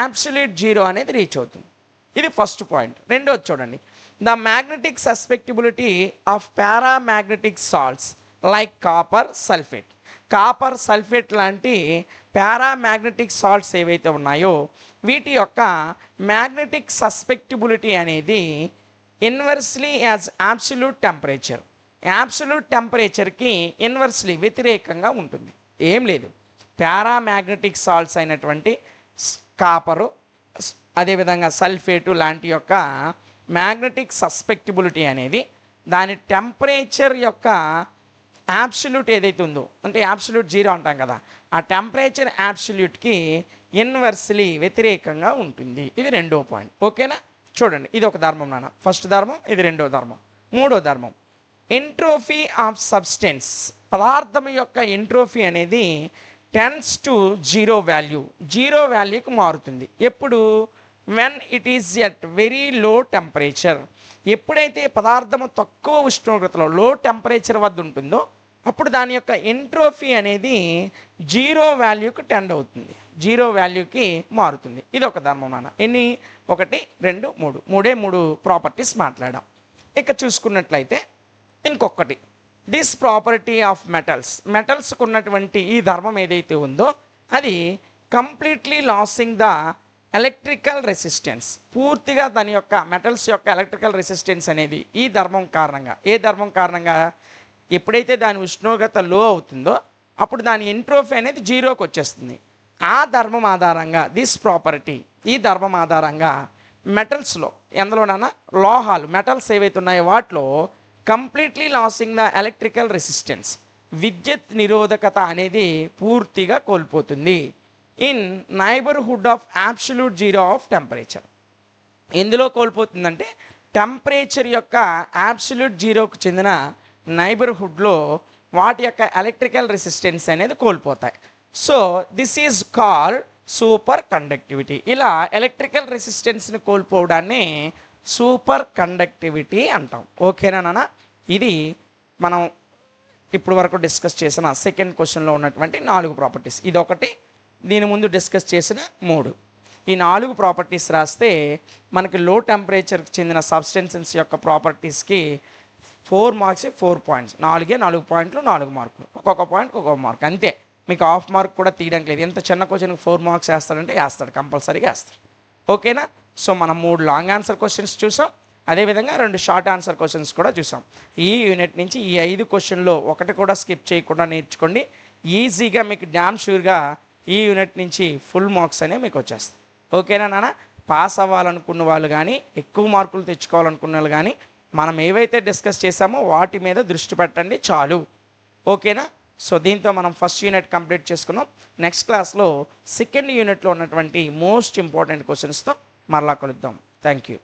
అబ్సల్యూట్ 0 అనేది రీచ్ అవుతుంది. ఇది ఫస్ట్ పాయింట్. రెండోది చూడండి. The magnetic susceptibility of paramagnetic salts like copper sulphate. Copper sulphate లాంటి పారామాగ్నెటిక్ సాల్ట్స్ ఏవైతే ఉన్నాయో వీటి యొక్క మ్యాగ్నెటిక్ సస్పెక్టిబిలిటీ అనేది inversely as absolute temperature, absolute టెంపరేచర్కి ఇన్వర్స్లీ వ్యతిరేకంగా ఉంటుంది. ఏం లేదు, పారామాగ్నెటిక్ సాల్ట్స్ అయినటువంటి కాపరు అదేవిధంగా సల్ఫేటు లాంటి యొక్క మ్యాగ్నెటిక్ సస్పెక్టిబిలిటీ అనేది దాని టెంపరేచర్ యొక్క యాబ్సల్యూట్ ఏదైతే ఉందో, అంటే యాబ్సల్యూట్ జీరో అంటాం కదా, ఆ టెంపరేచర్ యాబ్సల్యూట్కి ఇన్వర్స్లీ వ్యతిరేకంగా ఉంటుంది. ఇది రెండో పాయింట్. ఓకేనా? చూడండి, ఇది ఒక ధర్మం నాన్న, ఫస్ట్ ధర్మం, ఇది రెండో ధర్మం. మూడో ధర్మం ఎంట్రోఫీ ఆఫ్ సబ్స్టెన్స్, పదార్థం యొక్క ఎంట్రోఫీ అనేది tends to zero value, zero వాల్యూకి మారుతుంది. ఎప్పుడు? When it is at very low temperature, ఎప్పుడైతే పదార్థము తక్కువ ఉష్ణోగ్రతలో లో టెంపరేచర్ వద్ద ఉంటుందో అప్పుడు దాని యొక్క ఎంట్రోఫీ అనేది జీరో వాల్యూకి టెండ్ అవుతుంది, జీరో వాల్యూకి మారుతుంది. ఇది ఒక ధర్మం నాన్న. ఎన్ని? 1, 2, 3, మూడే ప్రాపర్టీస్ మాట్లాడాం. ఇక చూసుకున్నట్లయితే ఇంకొకటి, దిస్ ప్రాపర్టీ ఆఫ్ మెటల్స్, మెటల్స్కు ఉన్నటువంటి ఈ ధర్మం ఏదైతే ఉందో అది completely losing the electrical resistance, పూర్తిగా దాని యొక్క మెటల్స్ యొక్క ఎలక్ట్రికల్ రెసిస్టెన్స్ అనేది ఈ ధర్మం కారణంగా, ఏ ధర్మం కారణంగా, ఎప్పుడైతే దాని ఉష్ణోగ్రత లో అవుతుందో అప్పుడు దాని ఎంట్రోఫీ అనేది జీరోకి వచ్చేస్తుంది. ఆ ధర్మం ఆధారంగా, దిస్ ప్రాపర్టీ, ఈ ధర్మం ఆధారంగా మెటల్స్లో, ఎందులోనన్నా లోహాలు, మెటల్స్ ఏవైతే ఉన్నాయో వాటిలో completely losing the electrical resistance, విద్యుత్ నిరోధకత అనేది పూర్తిగా కోల్పోతుంది. In neighbourhood of absolute zero of temperature, ఎందులో కోల్పోతుందంటే టెంపరేచర్ యొక్క యాబ్సల్యూట్ జీరోకు చెందిన నైబర్హుడ్లో వాటి యొక్క ఎలక్ట్రికల్ రెసిస్టెన్స్ అనేది కోల్పోతాయి. So this is called superconductivity. ఇలా ఎలక్ట్రికల్ రెసిస్టెన్స్ని కోల్పోవడాన్ని సూపర్ కండక్టివిటీ అంటాం. ఓకేనా నాన్న? ఇది మనం ఇప్పుడు వరకు డిస్కస్ చేసిన సెకండ్ క్వశ్చన్లో ఉన్నటువంటి 4 ప్రాపర్టీస్. ఇదొకటి, దీని ముందు డిస్కస్ చేసిన 3. ఈ 4 ప్రాపర్టీస్ రాస్తే మనకి లో టెంపరేచర్కి చెందిన సబ్స్టెన్సెస్ యొక్క ప్రాపర్టీస్కి 4 మార్క్స్, 4 పాయింట్స్, 4 పాయింట్లు, 4 మార్కులు, ఒక్కొక్క పాయింట్ ఒక్కొక్క మార్క్, అంతే. మీకు హాఫ్ మార్క్ కూడా తీయడానికి లేదు. ఎంత చిన్న క్వశ్చన్కి 4 మార్క్స్ వేస్తాడంటే వేస్తాడు, కంపల్సరీగా వేస్తాడు. ఓకేనా? సో మనం 3 లాంగ్ ఆన్సర్ క్వశ్చన్స్ చూసాం, అదేవిధంగా 2 షార్ట్ ఆన్సర్ క్వశ్చన్స్ కూడా చూసాం. ఈ యూనిట్ నుంచి ఈ 5 క్వశ్చన్లో ఒకటి కూడా స్కిప్ చేయకుండా నేర్చుకోండి. ఈజీగా మీకు డ్యామ్ షూర్గా ఈ యూనిట్ నుంచి ఫుల్ మార్క్స్ అనేవి మీకు వచ్చేస్తాయి. ఓకేనా నాన్న? పాస్ అవ్వాలనుకున్న వాళ్ళు కానీ, ఎక్కువ మార్కులు తెచ్చుకోవాలనుకున్న వాళ్ళు కానీ, మనం ఏవైతే డిస్కస్ చేసామో వాటి మీద దృష్టి పెట్టండి చాలు. ఓకేనా? సో దీంతో మనం ఫస్ట్ యూనిట్ కంప్లీట్ చేసుకున్నాం. నెక్స్ట్ క్లాస్లో సెకండ్ యూనిట్లో ఉన్నటువంటి మోస్ట్ ఇంపార్టెంట్ క్వశ్చన్స్తో మరలా కలుద్దాం. Thank you.